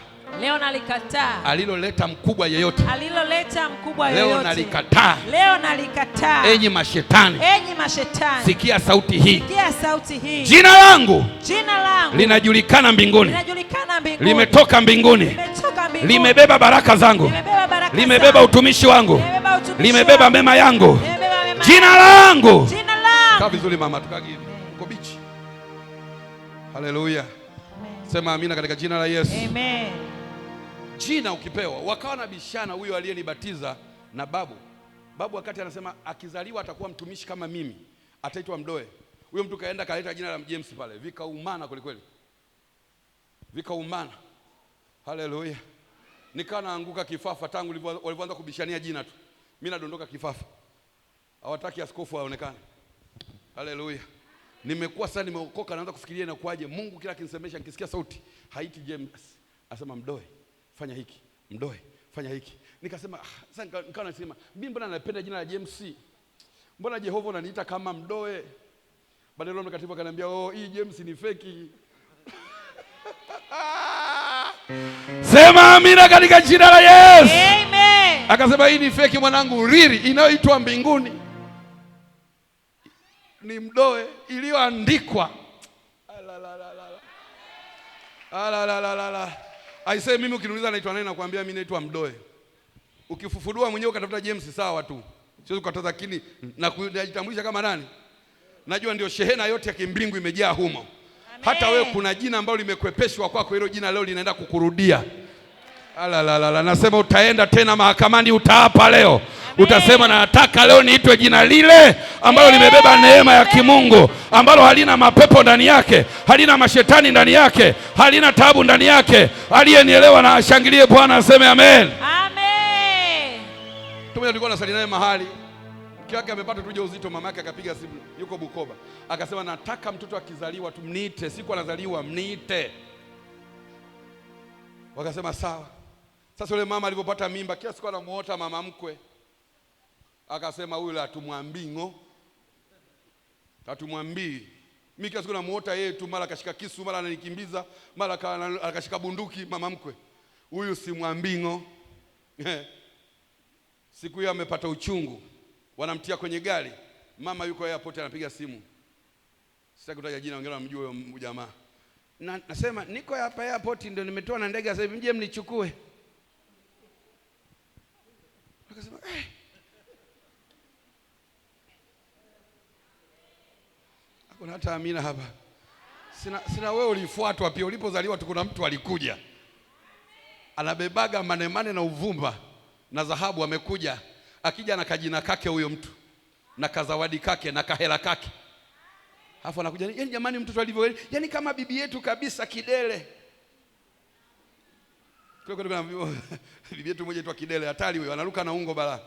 Leo nalikataa. Aliloleta mkubwa yeyote, aliloleta mkubwa yeyote, leo nalikataa. Leo nalikataa. Enyi mashetani, enyi mashetani, sikia sauti hii. Sikia sauti hii. Jina langu, jina langu linajulikana mbinguni, linajulikana mbinguni, limetoka mbinguni, limetoka mbinguni, limebeba baraka zangu, limebeba utumishi wangu, limebeba mema yangu. Jina langu. Jina langu. Kaa vizuri mama, tukagi uko bichi. Haleluya. Sema amina katika jina la Yesu. Amen. Jina ukipewa, wakawa na bishana huyo aliyenibatiza na babu. Babu wakati anasema akizaliwa atakuwa mtumishi kama mimi, ataitwa mdoe. Huyo mtu kaenda kaleta jina la James pale, vikaumana kweli kweli. Vikaumana. Haleluya. Nikawa naanguka kifafa tangu walipoanza kubishania jina tu. Mimi nadondoka kifafa. Hawataki askofu aonekane. Haleluya. Nimekuwa sasa nimeokoka, naanza kufikiria na kuaje Mungu kila akinisemesha nikisikia sauti haiti James, asema mdoe fanya hiki, mdoe fanya hiki. Nikasema sasa nikawa nasema mimi mbona napenda jina la James? Mbona Jehova unaniita kama mdoe? Baadaye Roho Mtakatifu akaniambia hii James ni feki. Sema amina katika jina la Yesu. Amen. Akasema hii ni feki mwanangu, riri inayoitwa mbinguni ni mdoe iliyoandikwa. Aisee, mimi ukiniuliza naitwa nani nakwambia mimi naitwa mdoe. Ukifufudua mwenyewe ukatafuta James sawa tu, siwezi kukataza, lakini na kujitambulisha kama nani, najua ndio shehena yote ya kimbingu imejaa humo. Amen. Hata wewe kuna jina ambalo limekwepeshwa kwako, hilo jina leo linaenda kukurudia. Nasema utaenda tena mahakamani, utaapa leo. Amen. Utasema nataka leo niitwe jina lile ambalo limebeba neema ya kimungu, ambalo halina mapepo ndani yake, halina mashetani ndani yake, halina taabu ndani yake. Aliyenielewa na ashangilie Bwana, aseme amen. Amen. Tumoja tulikuwa nasali naye mahali, mke wake amepata tuje uzito, mama yake akapiga simu, yuko Bukoba, akasema nataka mtoto akizaliwa tumniite, siku anazaliwa mniite. Wakasema sawa. Sasa yule mama alipopata mimba, kila siku anamuota mama mkwe. Akasema huyu la tumwambii ngo. Hatumwambii. Mimi kila siku namuota yeye tu, mara akashika kisu, mara ananikimbiza, mara akashika bunduki mama mkwe. Huyu simwambii ngo. Siku hiyo amepata uchungu. Wanamtia kwenye gari. Mama yuko airport anapiga simu. Sitaki kutaja jina, wengine wanamjua huyo jamaa. Nasema niko hapa airport ndio nimetoa na ndege sasa hivi, mje mnichukue. Akasema hakuna hata amina hapa. Sina wewe ulifuatwa pia, ulipozaliwa tu kuna mtu alikuja. Anabebaga manemane na uvumba na dhahabu, amekuja. Akija na kajina kake huyo mtu, na kazawadi kake na kahela kake. Alafu anakuja, yani jamani mtoto alivyo, yani kama bibi yetu kabisa Kidele. Kwa bibi yetu mmoja aitwa Kidele, hatari huyo, anaruka na ungo bala.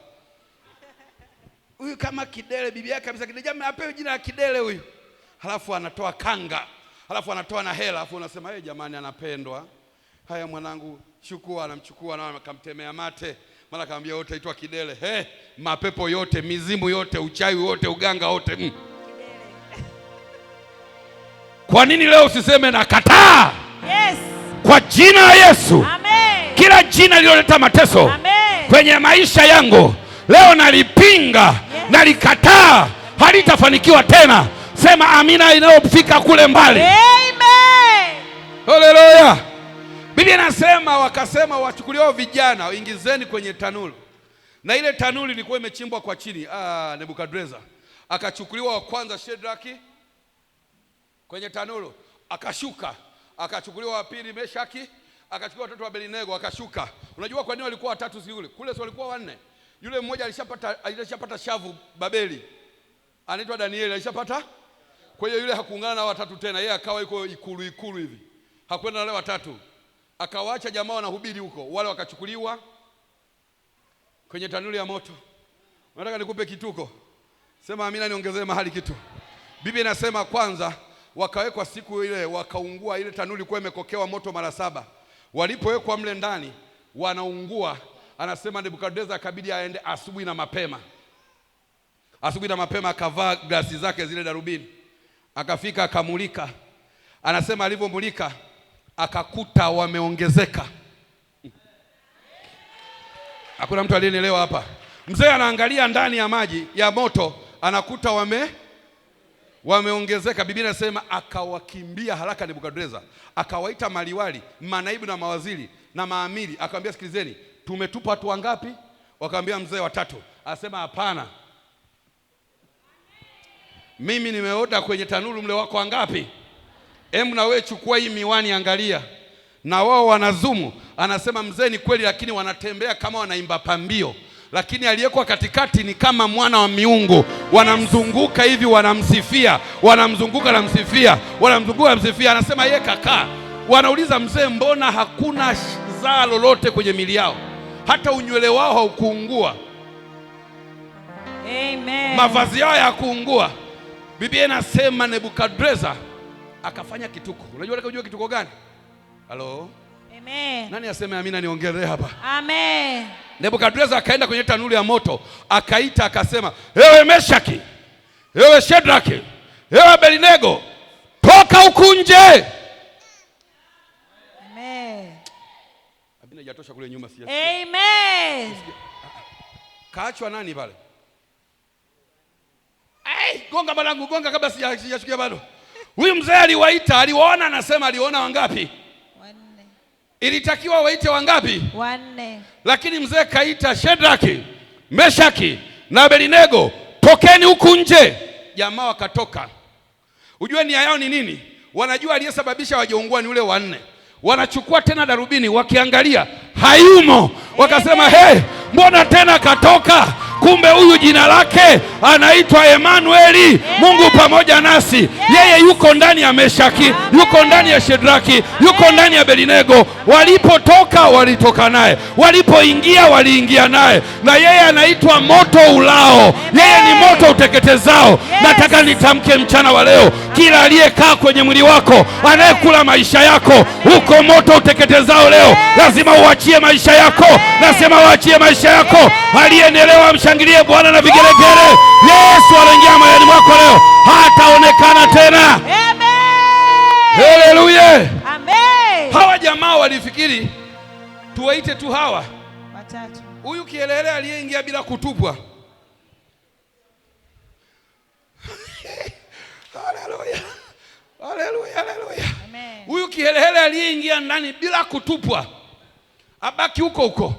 Huyu kama Kidele, bibi yake kabisa Kidele, jamaa apewe jina la Kidele huyu. Halafu anatoa kanga, halafu anatoa na hela, halafu unasema jamani anapendwa. haya mwanangu, chukua. Anamchukua na akamtemea mate, mara akamwambia wote aitwa kidele. Mapepo yote, mizimu yote, uchawi wote, uganga wote. Kwa nini leo usiseme nakataa? Yes. Kwa jina la Yesu. Amen. Kila jina lililoleta mateso, amen, kwenye maisha yangu leo nalipinga, yes, nalikataa, halitafanikiwa tena. Sema amina inayofika kule mbali. Amen. Haleluya. Biblia inasema wakasema wachukuliao vijana ingizeni kwenye tanuru. Na ile tanuru ilikuwa imechimbwa kwa chini. Nebukadreza akachukuliwa wa kwanza Shedraki kwenye tanuru, akashuka. Akachukuliwa wa pili Meshaki, akachukuliwa watoto wa Abednego, akashuka. Unajua kwa nini walikuwa watatu siule? Kule sio walikuwa wanne. Yule mmoja alishapata shavu Babeli. Anaitwa Danieli, alishapata. Kwa hiyo yule hakuungana na watatu tena, yeye akawa yuko ikulu hivi. Hakwenda na wale watatu. Akawaacha jamaa wanahubiri huko. Wale wakachukuliwa kwenye tanuru ya moto. Nataka nikupe kituko. Sema amina niongezee mahali kitu. Biblia inasema kwanza wakawekwa siku ile, wakaungua. Ile tanuru ilikuwa imekokewa moto mara 7. Walipowekwa mle ndani wanaungua, anasema Nebukadneza akabidi aende asubuhi na mapema. Asubuhi na mapema akavaa glasi zake zile darubini. Akafika akamulika. Anasema alivyomulika akakuta wameongezeka. Hakuna mtu aliyenielewa hapa. Mzee anaangalia ndani ya maji ya moto, anakuta wameongezeka. Biblia inasema akawakimbia haraka Nebukadneza, akawaita maliwali, manaibu na mawaziri na maamiri, akamwambia sikilizeni, tumetupa watu wangapi? Wakamwambia mzee 3. Anasema hapana, mimi nimeota kwenye tanuru mle wako wangapi? Hebu na wewe chukua hii miwani angalia. Na wao wanazumu. Anasema mzee ni kweli, lakini wanatembea kama wanaimba pambio. Lakini aliyekuwa katikati ni kama mwana wa miungu. Wanamzunguka hivi, wanamsifia. Wanamzunguka na msifia. Wanamzunguka na msifia. Anasema yeye kakaa. Wanauliza mzee, mbona hakuna zaa lolote kwenye mili yao? Hata unywele wao haukuungua. Amen. Mavazi yao hayakuungua. Biblia inasema Nebukadneza akafanya kituko. Unajua kituko gani? Halo? Amen. Nani aseme amina niongelee hapa? Amen. Nebukadneza akaenda kwenye tanuru ya moto, akaita akasema, ewe Meshaki, ewe Shedraki, ewe Abednego, toka huku nje. Amen. Abina hajatosha kule nyuma siasa. Amen. Kaachwa nani pale? Gonga balangu, gonga kabla sijashukia bado. Huyu mzee aliwaita, aliwaona, anasema aliona wangapi? 4. Ilitakiwa waite wangapi? 4. Lakini mzee kaita Shedraki, Meshaki na Abednego, tokeni huku nje. Jamaa wakatoka. Ujue nia yao ni nini? Wanajua aliyesababisha wajeungua ni ule 4. Wanachukua tena darubini, wakiangalia hayumo. Wakasema mbona tena katoka? Kumbe huyu jina lake anaitwa Emanueli, Mungu pamoja nasi. Yeye yuko ndani ya Meshaki, yuko ndani ya Shedraki, yuko ndani ya Abednego. Walipotoka walitoka naye, walipoingia waliingia naye. Na yeye anaitwa moto ulao, yeye ni moto uteketezao. Nataka nitamke mchana wa leo, kila aliyekaa kwenye mwili wako, anayekula maisha yako, uko moto uteketezao leo. Lazima uachie maisha yako. Nasema uachie maisha yako. Aliyenelewa mshangilie Bwana na vigelegele. Yesu anaingia moyoni mwako leo, hataonekana tena. Amen. Haleluya. Amen. Hawa jamaa walifikiri tuwaite tu hawa 3. Huyu kielele aliyeingia bila kutupwa. Haleluya. Haleluya, haleluya. Amen. Huyu kielele aliyeingia ndani bila kutupwa, abaki huko huko.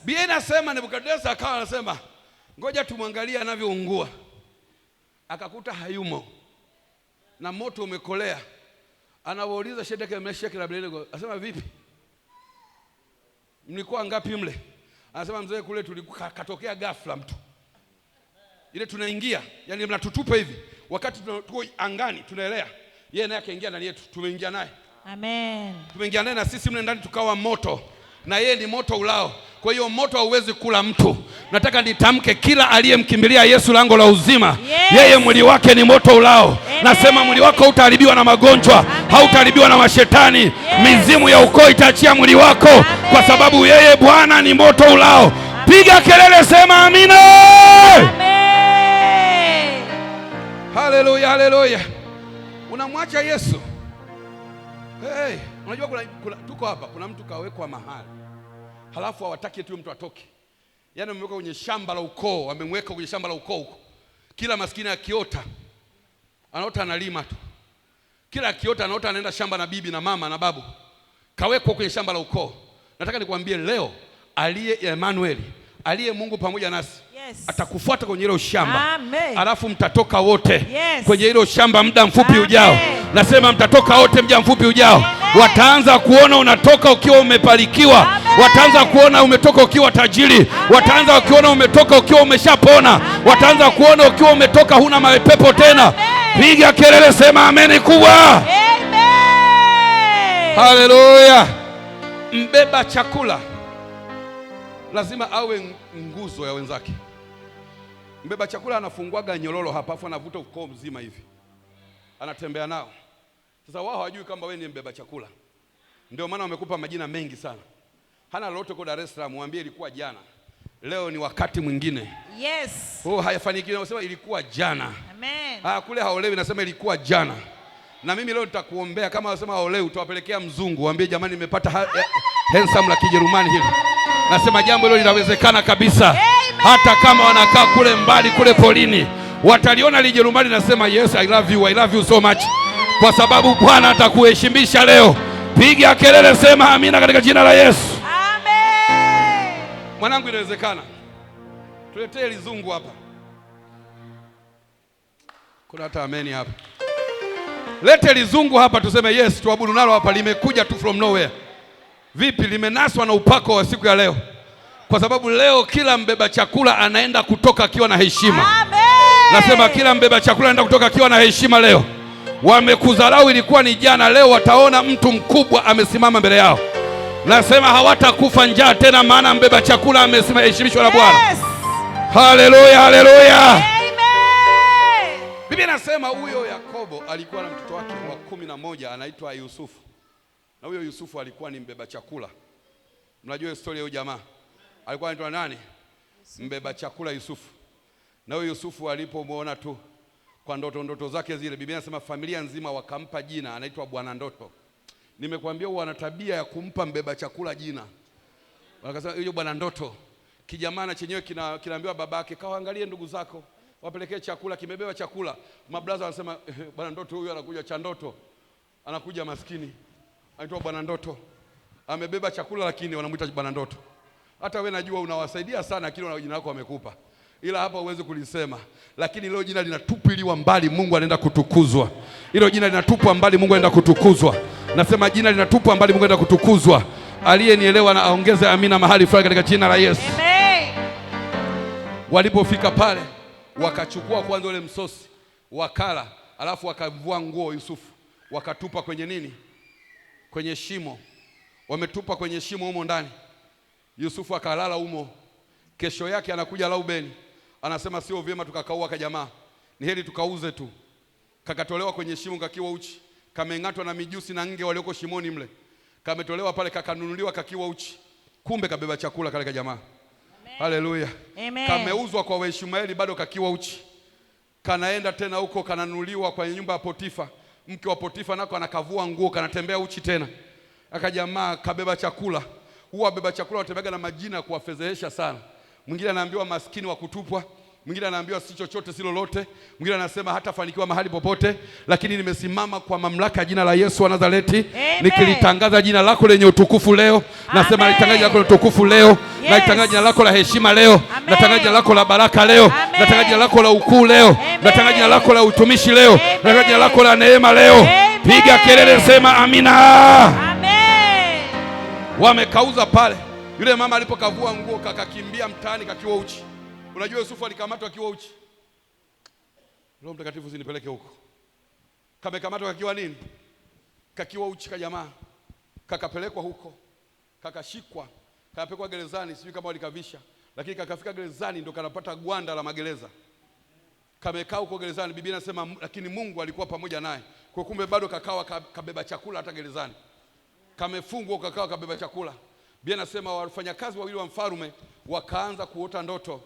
Biblia inasema Nebukadneza akawa anasema, ngoja tumwangalie anavyoungua. Akakuta hayumo na moto umekolea. Anawauliza Shedraki, Meshaki na Abednego, anasema vipi? Mlikuwa ngapi mle? Anasema mzee, kule tulikuwa katokea ghafla mtu. Ile tunaingia, yani mnatutupa hivi. Wakati tuko angani tunaelea. Yeye naye akaingia ndani yetu, tumeingia naye. Amen. Tumeingia naye na sisi mle ndani tukawa moto. Na yeye ni moto ulao. Kwa hiyo moto hauwezi kula mtu. Nataka nitamke kila aliyemkimbilia Yesu lango la uzima, yeye mwili wake ni moto ulao. Nasema mwili wako hautaharibiwa na magonjwa, hautaharibiwa na mashetani. Mizimu ya ukoo itaachia mwili wako, kwa sababu yeye Bwana ni moto ulao. Piga kelele, sema amina. Haleluya, haleluya. Unamwacha Yesu. Hey, unajua tuko hapa, kuna mtu kawekwa mahali, halafu hawataki tu mtu atoke. Yaani wamemweka kwenye shamba la ukoo, wamemweka kwenye shamba la ukoo huko. Kila maskini akiota, anaota analima tu. Kila akiota anaota anaenda shamba na bibi na mama na babu. Kawekwa kwenye shamba la ukoo. Nataka nikwambie leo, aliye Emmanuel, aliye Mungu pamoja nasi, atakufuata kwenye hilo shamba. Alafu mtatoka wote kwenye hilo shamba muda mfupi ujao. Nasema mtatoka wote muda mfupi ujao. Wataanza kuona unatoka ukiwa umepalikiwa. Wataanza kuona umetoka ukiwa tajiri. Wataanza kuona umetoka ukiwa umeshapona. Wataanza kuona ukiwa umetoka huna mapepo tena. Piga kelele, sema ameni kubwa. Haleluya. Mbeba chakula lazima awe nguzo ya wenzake. Mbeba chakula anafungwaga nyololo hapa, afu anavuta ukoo mzima hivi, anatembea nao. Sasa wao hawajui kama wewe ni mbeba chakula, ndio maana wamekupa majina mengi sana. Hana lolote kwa Dar es Salaam, mwambie ilikuwa jana, leo ni wakati mwingine. Hayafanikiwi, nasema ilikuwa jana. Amen. Kule haolewi, nasema ilikuwa jana. Na mimi leo nitakuombea, kama wasema haolewi utawapelekea mzungu, waambie jamani, nimepata handsome la Kijerumani hili. Nasema jambo hilo linawezekana kabisa. Amen. Hata kama wanakaa kule mbali kule polini, wataliona Kijerumani. Nasema yes, I love you so much, kwa sababu Bwana atakuheshimisha leo. Piga kelele, sema amina katika jina la Yesu. Amen. Mwanangu, inawezekana. Tuletee lizungu hapa. Kuna hata ameni hapa. Lete lizungu hapa, tuseme yes, tuabudu nalo hapa. Limekuja tu from nowhere. Vipi, limenaswa na upako wa siku ya leo, kwa sababu leo kila mbeba chakula anaenda kutoka akiwa na heshima. Amen. Nasema kila mbeba chakula anaenda kutoka akiwa na heshima leo. Wamekudharau ilikuwa ni jana, leo wataona mtu mkubwa amesimama mbele yao. Nasema hawatakufa njaa tena, maana mbeba chakula ameheshimishwa na Bwana. Yes. Haleluya, haleluya. Amen. Biblia inasema huyo Yakobo alikuwa na mtoto wake wa 11 anaitwa Yusufu. Na huyo Yusufu alikuwa ni mbeba chakula. Mnajua historia ya huyo jamaa? Alikuwa anaitwa nani? Mbeba chakula Yusufu. Na huyo Yusufu alipomwona tu kwa ndoto zake zile, Biblia inasema familia nzima wakampa jina, anaitwa Bwana Ndoto. Nimekuambia wana tabia ya kumpa mbeba chakula jina. Wakasema huyo Bwana Ndoto. Kijamana chenyewe kinaambiwa babake, kaangalie ndugu zako, wapelekee chakula, kimebeba chakula. Mabraza wanasema Bwana Ndoto huyu anakuja cha ndoto. Anakuja maskini. Anaitwa Bwana Ndoto. Amebeba chakula lakini wanamuita Bwana Ndoto. Hata wewe najua unawasaidia sana kile jina lako wamekupa, ila hapa huwezi kulisema. Lakini hilo jina linatupiliwa mbali, Mungu anaenda kutukuzwa. Hilo jina linatupwa mbali, Mungu anaenda kutukuzwa. Nasema jina linatupwa mbali, Mungu anaenda kutukuzwa. Aliyenielewa na aongeze amina mahali fulani katika jina la Yesu. Amen. Walipofika pale, wakachukua kwanza ule msosi, wakala, alafu wakavua nguo Yusufu, wakatupa kwenye nini? Kwenye shimo. Wametupa kwenye shimo humo ndani. Yusufu akalala humo. Kesho yake anakuja Laubeni, anasema sio vyema tukakaua kajamaa, ni heri tukauze tu. Kakatolewa kwenye shimo kakiwa uchi, kameng'atwa na mijusi na nge walioko shimoni mle. Kametolewa pale, kakanunuliwa kakiwa uchi. Kumbe kabeba chakula kale kajamaa. Haleluya. Amen. Kameuzwa kwa Waishmaeli bado kakiwa uchi. Kanaenda tena huko, kananunuliwa kwa nyumba ya Potifa. Mke wa Potifa nako anakavua nguo, kanatembea uchi tena. Akajamaa kabeba chakula. Huwa beba chakula watembea na majina kuwafedhehesha sana. Mwingine anaambiwa maskini wa kutupwa, mwingine anaambiwa si chochote si lolote, mwingine anasema hatafanikiwa mahali popote. Lakini nimesimama kwa mamlaka ya jina la Yesu wa Nazareti, nikilitangaza jina lako lenye utukufu leo. Nasema nalitangaza jina lako lenye utukufu leo. Yes. Nalitangaza jina lako la heshima leo. Natangaza jina lako la baraka leo. Natangaza jina lako la ukuu leo. Natangaza jina lako la utumishi leo. Natangaza jina lako la neema leo. Piga kelele, sema amina. Amen. Wamekauza pale. Yule mama alipokavua nguo kakakimbia mtaani kakiwa uchi. Unajua Yusufu alikamatwa akiwa uchi. Roho Mtakatifu usinipeleke huko. Kamekamatwa kakiwa nini? Kakiwa uchi kajamaa. Kakapelekwa huko. Kakashikwa. kapekwa gerezani, sijui kama walikavisha, lakini kakafika gerezani ndo kanapata gwanda la magereza. Kamekaa huko gerezani, Biblia inasema lakini Mungu alikuwa pamoja naye. Kwa kumbe bado kakawa kabeba chakula hata gerezani. Kamefungwa kakawa kabeba chakula. Biblia inasema wafanyakazi wawili wa mfalme wakaanza kuota ndoto.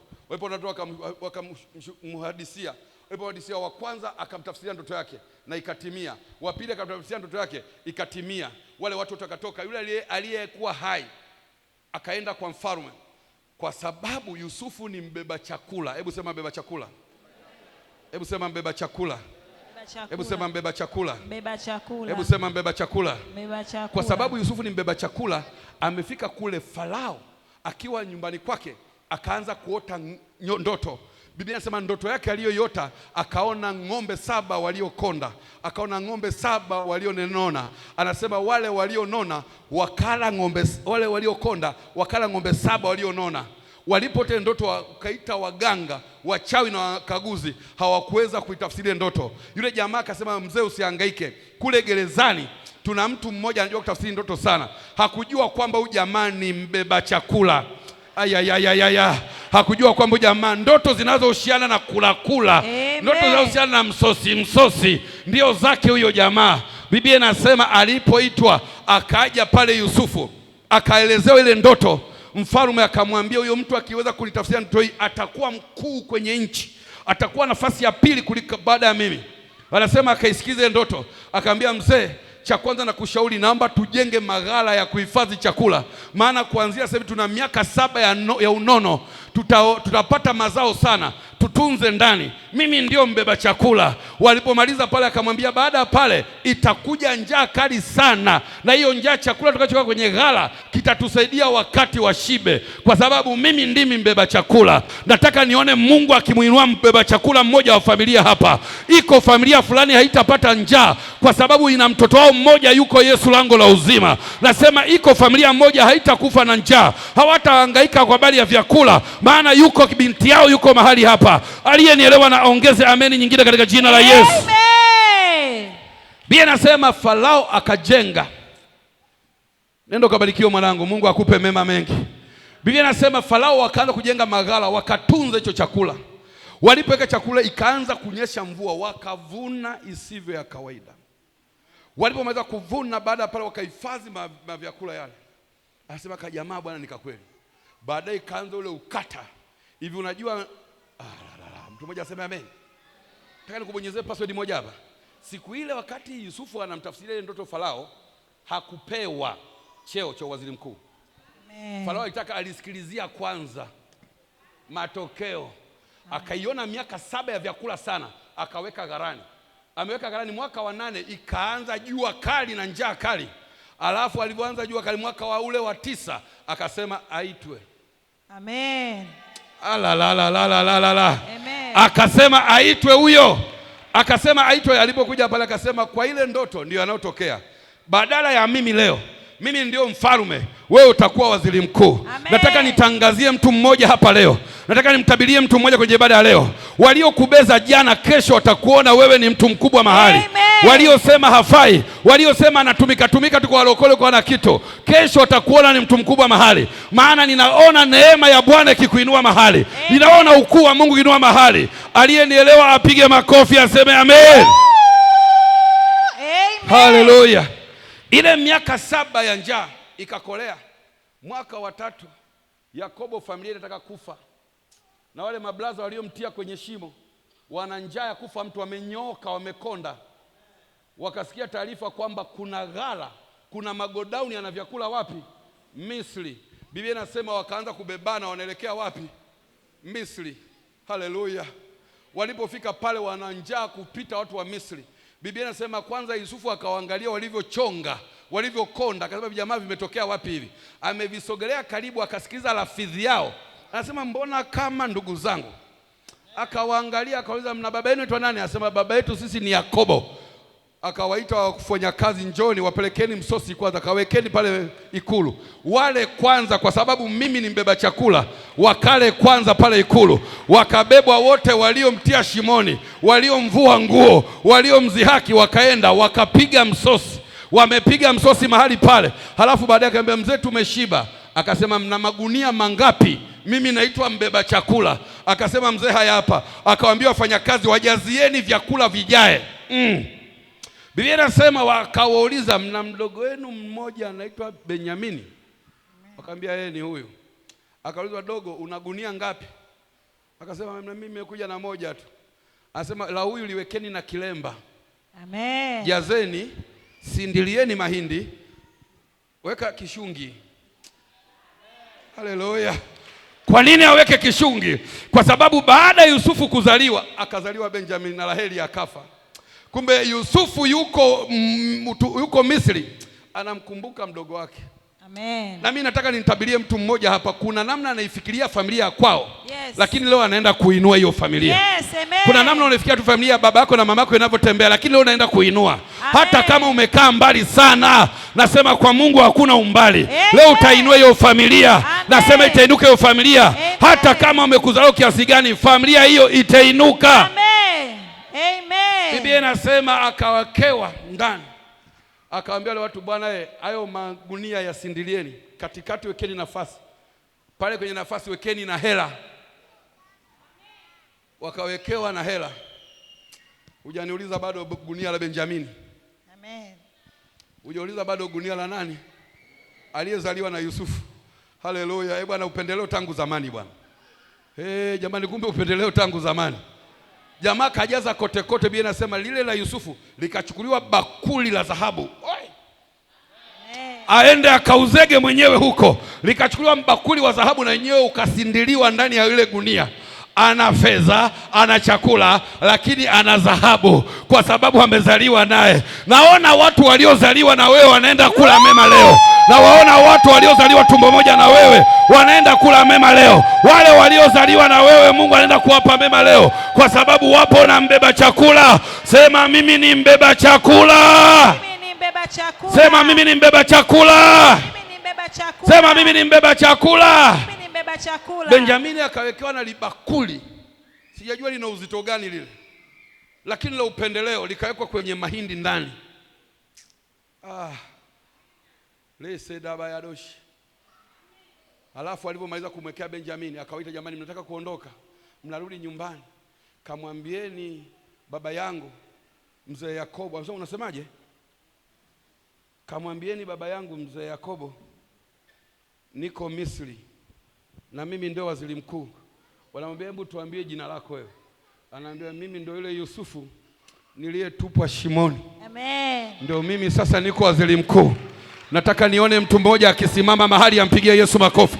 Wakamhadisia. Walipomhadisia, wa kwanza akamtafsiria ndoto yake na ikatimia. Wa pili akamtafsiria ndoto yake ikatimia. Wale watu wakatoka. Yule aliyekuwa hai akaenda kwa mfalme, kwa sababu Yusufu ni mbeba chakula. Hebu sema mbeba chakula. Hebu sema mbeba chakula. Hebu sema mbeba chakula. Mbeba chakula. Hebu sema mbeba chakula. Mbeba chakula. Kwa sababu Yusufu ni mbeba chakula, amefika kule Farao akiwa nyumbani kwake, akaanza kuota ndoto. Biblia inasema ndoto yake aliyoiota, akaona ng'ombe 7 waliokonda, akaona ng'ombe 7 walionenona. Anasema wale walionona wakala ng'ombe, wale waliokonda wakala ng'ombe 7 walionona. Walipote ndoto wakaita waganga, wachawi na wakaguzi, hawakuweza kuitafsiri ndoto. Yule jamaa akasema, mzee usihangaike, kule gerezani tuna mtu mmoja anajua kutafsiri ndoto sana. Hakujua kwamba huyu jamaa ni mbeba chakula. Ayayayaya. Hakujua kwamba jamaa ndoto zinazohusiana na kula, ndoto zinazohusiana na msosi ndio zake huyo jamaa. Biblia inasema alipoitwa akaja pale Yusufu, akaelezewa ile ndoto. Mfalme akamwambia, huyo mtu akiweza kulitafsiria ndoto hii atakuwa mkuu kwenye nchi, atakuwa nafasi ya pili kuliko baada ya mimi. Anasema akaisikize ndoto, akamwambia, mzee, cha kwanza na kushauri, naomba tujenge maghala ya kuhifadhi chakula, maana kuanzia sasa hivi tuna miaka 7 ya unono, tutapata mazao sana, tutunze ndani. Mimi ndio mbeba chakula. Walipomaliza pale, akamwambia baada ya pale itakuja njaa kali sana, na hiyo njaa chakula tukachoka kwenye ghala kitatusaidia wakati wa shibe, kwa sababu mimi ndimi mbeba chakula. Nataka nione Mungu akimuinua mbeba chakula mmoja wa familia hapa. Iko familia fulani haitapata njaa kwa sababu ina mtoto wao mmoja yuko Yesu lango la uzima. Nasema iko familia moja haitakufa na njaa, hawatahangaika kwa habari ya vyakula, maana yuko binti yao yuko mahali hapa. Aliyenielewa na ongeze ameni nyingine katika jina la Yesu. Amen. Biblia nasema Farao akajenga. Nenda kabarikiwa mwanangu, Mungu akupe mema mengi. Biblia nasema Farao wakaanza kujenga maghala, wakatunza hicho chakula. Walipoweka chakula ikaanza kunyesha mvua, wakavuna isivyo ya kawaida. Walipomaliza kuvuna, baada ya pale wakahifadhi vyakula yale. Anasema kajamaa bwana ni kweli. Baadaye kaanza ule ukata. Hivi unajua mtu mmoja aseme amen. Nataka nikubonyezee password moja hapa. Siku ile wakati Yusufu anamtafsiria ile ndoto Farao, hakupewa cheo cha waziri mkuu. Amen. Farao alitaka alisikilizia kwanza matokeo. Akaiona miaka 7 ya vyakula sana, akaweka gharani. Ameweka gharani mwaka wa 8 ikaanza jua kali na njaa kali. Alafu alipoanza jua kali mwaka wa ule wa 9 akasema aitwe. Amen. Amen. Akasema aitwe huyo. Akasema aitwe. Alipokuja pale akasema kwa ile ndoto ndio yanayotokea. Badala ya mimi leo, mimi ndio mfalme, wewe utakuwa waziri mkuu. Nataka nitangazie mtu mmoja hapa leo. Nataka nimtabirie mtu mmoja kwenye ibada ya leo. Waliokubeza jana, kesho watakuona wewe ni mtu mkubwa mahali. Waliosema hafai, waliosema anatumika tu kwa walokole kwa na kitu, kesho watakuona ni mtu mkubwa mahali. Maana ninaona neema ya Bwana ikikuinua mahali. Ninaona ukuu wa Mungu ikinua mahali. Aliyenielewa apige makofi aseme amen. Haleluya. Ile miaka 7 ya njaa ikakolea. Mwaka wa 3 Yakobo familia inataka kufa. Na wale mablaza waliomtia kwenye shimo wana njaa ya kufa, mtu wamenyoka, wamekonda. Wakasikia taarifa kwamba kuna ghala, kuna magodauni yana vyakula wapi? Misri. Biblia inasema wakaanza kubebana, wanaelekea wapi? Misri. Haleluya. Walipofika pale wana njaa kupita watu wa Misri. Biblia inasema kwanza Yusufu akawaangalia walivyochonga, walivyokonda, akasema jamaa vimetokea wapi hivi? Amevisogelea karibu, akasikiza lafidhi yao. Anasema mbona kama ndugu zangu? Akawaangalia akauliza, mna baba yenu anaitwa nani? Anasema baba yetu sisi ni Yakobo. Akawaita wafanya kazi, njoni wapelekeni msosi kwanza, kawekeni pale ikulu. Wale kwanza kwa sababu mimi ni mbeba chakula, wakale kwanza pale ikulu. Wakabebwa wote, waliomtia shimoni, waliomvua nguo, waliomzihaki, wakaenda wakapiga msosi. Wamepiga msosi mahali pale. Halafu baadaye akamwambia mzee tumeshiba. Akasema mna magunia mangapi? Mimi naitwa mbeba chakula. Akasema mzee, haya hapa. Akawaambia wafanyakazi, wajazieni vyakula vijae. Biblia inasema wakawauliza, mna mdogo wenu mmoja anaitwa Benyamini? Akamwambia yeye ni huyu. Akaulizwa, dogo, una gunia ngapi? Akasema mimi nimekuja na moja tu. Anasema la huyu liwekeni na kilemba. Amen. Jazeni, sindilieni mahindi, weka kishungi. Haleluya. Kwa nini aweke kishungi? Kwa sababu baada ya Yusufu kuzaliwa, akazaliwa Benjamini na Raheli akafa. Kumbe Yusufu yuko Misri, anamkumbuka mdogo wake. Amen. Na mimi nataka nitabirie mtu mmoja hapa, kuna namna anaifikiria familia kwao. Yes. Lakini leo anaenda kuinua hiyo familia. Yes, amen. Kuna namna unafikiria tu familia ya baba yako na mama yako inavyotembea, lakini leo unaenda kuinua. Amen. Hata kama umekaa mbali sana, nasema kwa Mungu hakuna umbali. Amen. Leo utainua hiyo familia. Amen. Nasema itainuka hiyo familia. Amen. Hata kama umekuzalao kiasi gani, familia hiyo itainuka. Amen. Amen. Biblia inasema akawakewa ndani. Akawaambia wale watu, bwana, hayo magunia yasindilieni, katikati wekeni nafasi, pale kwenye nafasi wekeni na hela. Wakawekewa na hela. Hujaniuliza bado gunia la Benjamini? Amen. Hujauliza bado gunia la nani? Aliyezaliwa na Yusufu. Haleluya. Bwana, upendeleo tangu zamani bwana. Jamani, kumbe upendeleo tangu zamani. Jamaa kajaza kote kote. Biblia inasema lile la Yusufu likachukuliwa bakuli la dhahabu. Aende akauzege mwenyewe huko. Likachukuliwa bakuli wa dhahabu na yenyewe ukasindiliwa ndani ya ile gunia. Ana fedha, ana chakula, lakini ana dhahabu kwa sababu amezaliwa naye. Naona watu waliozaliwa na wewe wanaenda kula mema leo. Na waona watu waliozaliwa tumbo moja na wewe wanaenda kula mema leo. Wale waliozaliwa na wewe Mungu anaenda kuwapa mema leo, kwa sababu wapo na mbeba chakula. Sema mimi ni mbeba chakula. Mimi ni mbeba chakula. Sema mimi ni mbeba chakula. Mimi ni mbeba chakula. Sema mimi ni mbeba chakula. Mimi ni mbeba chakula. Benjamini akawekewa na libakuli. Sijajua lina uzito gani lile, lakini la upendeleo likawekwa kwenye mahindi ndani. Lese daba ya doshi. Alafu alipomaliza kumwekea Benjamini, akawaita, jamani, mnataka kuondoka, mnarudi nyumbani, kamwambieni baba yangu mzee Yakobo. Anasema unasemaje? Kamwambieni baba yangu mzee Yakobo niko Misri na mimi ndio waziri mkuu. Wanamwambia, hebu tuambie jina lako wewe. Anaambia, mimi ndio yule Yusufu niliyetupwa shimoni. Amen. Ndio mimi sasa niko waziri mkuu. Nataka nione mtu mmoja akisimama mahali ampigie Yesu makofi.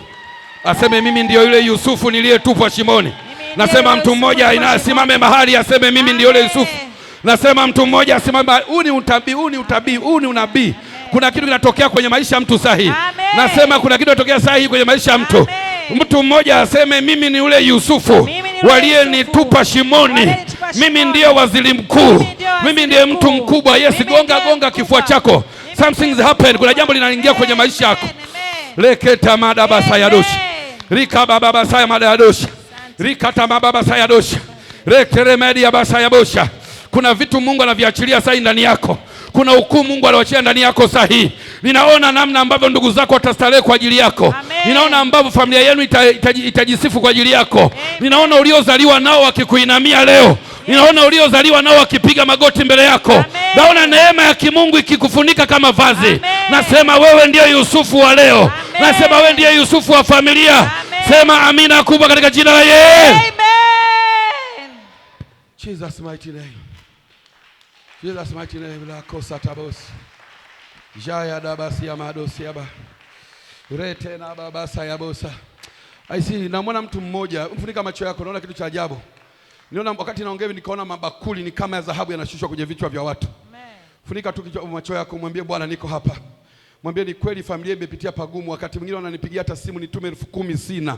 Aseme mimi ndio yule Yusufu niliyetupwa shimoni. Nasema mtu mmoja inasimame mahali aseme mimi ndio yule Yusufu. Nasema mtu mmoja asimame. Huu ni utabii, huu ni utabii, huu ni unabii. Kuna kitu kinatokea kwenye maisha ya mtu sahihi. Nasema kuna kitu kinatokea sahihi kwenye maisha ya mtu. Mtu mmoja aseme mimi ni yule Yusufu waliyenitupa shimoni. Mimi ndiyo waziri mkuu. Mimi ndiye mtu mkubwa. Yes, gonga kifua chako. Something's happened. Kuna jambo linaingia kwenye maisha yako. Leketa madaba sayadoshi. Rika baba basaya madadoshi. Rika tamababa sayadoshi. Rekere media basaya bosha. Kuna vitu Mungu anaviachilia sahi ndani yako. Kuna hukumu Mungu aliyoachilia ndani yako sahi. Ninaona namna ambavyo ndugu zako watastarehe kwa ajili yako. Amen. Ninaona ambavyo familia yenu itajisifu kwa ajili yako. Amen. Ninaona uliozaliwa nao wakikuinamia leo. Amen. Ninaona uliozaliwa nao wakipiga magoti mbele yako. Amen. Naona neema ya kimungu ikikufunika kama vazi. Amen. Nasema wewe ndiye Yusufu wa leo. Amen. Nasema wewe ndiye Yusufu wa familia. Amen. Sema amina kubwa katika jina la Yesu. Amen. Jesus mighty name. Jesus mighty name. La kosa tabos. Jaya dabasi ya madosi yaba. Rete na babasa ya bosa. I see, namwona mtu mmoja, mfunika macho yako, naona kitu cha ajabu. Niona wakati naongea nikaona mabakuli ni kama ya dhahabu yanashushwa kwenye vichwa vya watu. Amen. Funika tu macho yako, mwambie Bwana niko hapa. Mwambie ni kweli familia imepitia pagumu, wakati mwingine wananipigia hata simu nitume 10,000 sina.